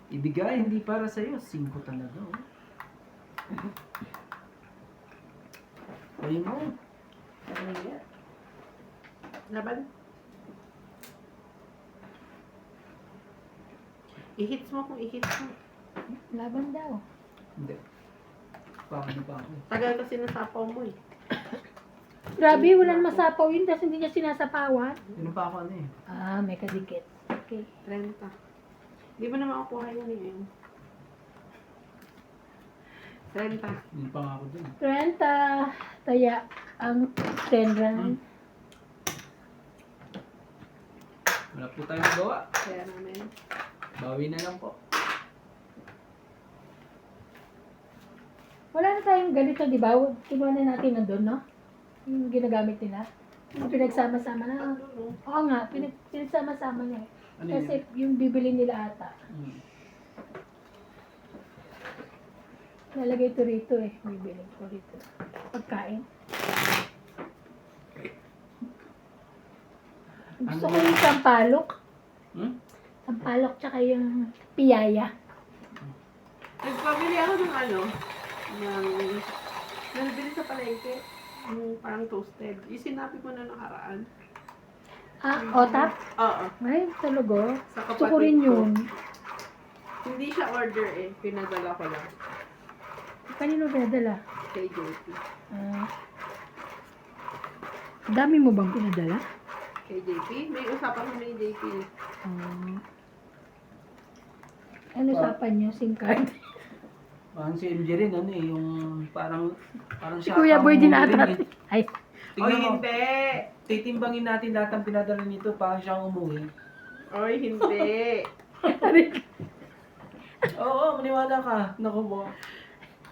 Ibigay, hindi para sa'yo. 5 talaga, oh. Kunin mo. Ano yan? Laban. I-hits mo kung i-hits mo. Laban daw. Hindi. Baka na pa ako. Tagal kasi nasapaw mo eh. Grabe, walang masapaw yun kasi hindi niya sinasapawan. Yun pa ako ano eh. Ah, may kadikit. Okay. 30. Di ba naman makukuha yan eh. 30. Yun pa nga ako dun. 30. Taya ang 10 round. Wala po tayong magawa. Kaya namin. Bawi na lang po. Wala na tayong ganito, di ba? Kinuha na natin nandun, no? Yung ginagamit nila. Yung pinagsama-sama na. Oo nga, pinagsama-sama niya. Ano Kasi yung bibili nila ata. Hmm. Lalagay ito rito eh. Bibili ko rito. Pagkain. Gusto ko yung sampalok. Hmm? Sampalok tsaka yung piyaya. Nagpabili ako ng ano, nabili sa palengke, yung parang toasted. Isinabi ko na nakaraan. Ah, otap? Oo. Ay, talaga. Sa Gusto ko kapatid rin ko. yun. Hindi siya order eh. Pinadala ko lang. Kanino pinadala? Kay JP. Ah. Dami mo bang pinadala? Kay JP? May usapan kami ni JP. Ah. Ano usapan niyo? SIM card? Parang si MJ rin, ano eh, yung parang Si siya Kuya ang Boy din umuli ata. rin eh. Ay, Oy, Tingnan mo, hindi! titimbangin natin lahat ng pinadala nito, parang siyang umuwi. Oy, hindi! Oo, maniwala ka. Naku po.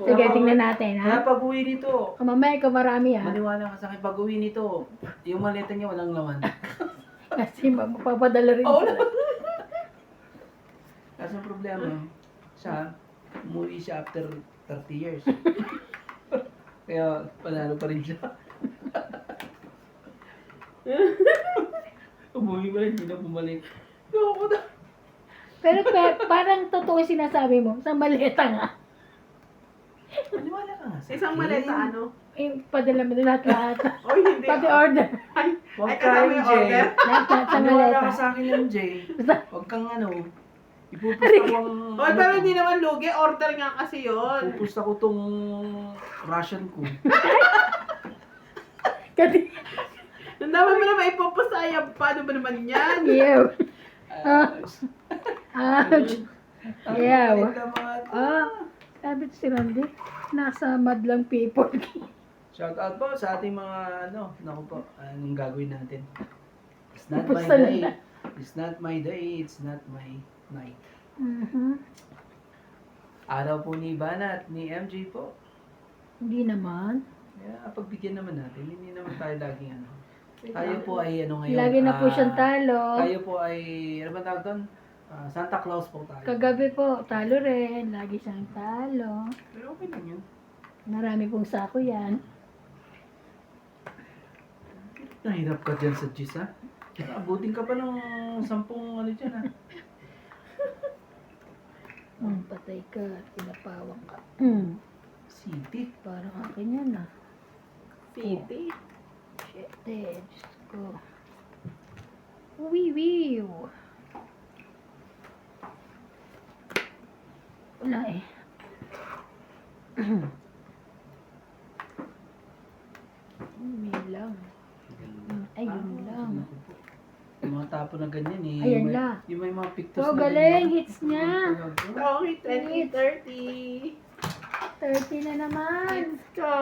sige, tingnan natin, Kaya ha? pag uwi nito, Kung mamaya ikaw marami, ha? maniwala ka sa akin, pag uwi nito, yung maleta niya walang laman. Kasi mapapadala rin Oo. sila. Kasi ang problema, siya, umuwi siya after 30 years. Kaya panalo pa rin siya. Umuwi pa rin, hindi na bumalik. Loko na. Pero parang totoo yung sinasabi mo. Sa maleta nga. Maniwala ka nga sa Isang akin. maleta ano? Eh, padala mo na lahat. Oy, hindi. Pati order. Ay, Huwag ay, ka, kasama yung MJ. order. Lahat sa Maniwala maleta. ka sa akin, MJ. Basta, Huwag kang ano, ipupusta ko ang... Oy, pero hindi naman lugi. Order nga kasi yun. Pupusta ko tong Russian ko. kasi, Ang dami mo naman ipapasayang. Paano ba naman yan? ew. Ouch. Ang Yeah. kulit ng mga to. Ah, sabi ko si Randy, nasa madlang people. Shout out po sa ating mga ano, naku po, anong gagawin natin? It's not my Pupusta day. na. It's not my day, it's not my night. Mhm. Araw po ni Ivana at ni MJ po. Hindi naman. Kaya pagbigyan naman natin, hindi naman tayo laging ano. Tayo po ay ano ngayon. Lagi na po siyang talo. Tayo po ay, ano ba tawag doon? Santa Claus po tayo. Kagabi po, talo rin. Lagi siyang talo. Pero okay lang yun. Marami pong sako yan. Nahirap ka dyan sa Gis, ha? Abutin ka pa ng 10 ano dyan, ha? Patay ka. Pinapawang ka. City. Parang akin yan ah. Piti. Shit eh. Diyos ko. Wiwiw. Wala eh. May lang. Ayun lang. Yung mga tapo na ganyan, eh. Ayan Yung may- la. Yung may mga pictures Oh, na galing. ganyan. Hits niya. Okay, 2030. 30 na naman. Let's go.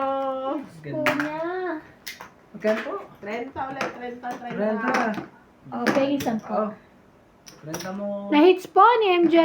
Po niya. Magkano po? 30 ulit, 30, 30. Renta. Okay, isang po. Oh. Renta mo. Na-hits po ni MJ.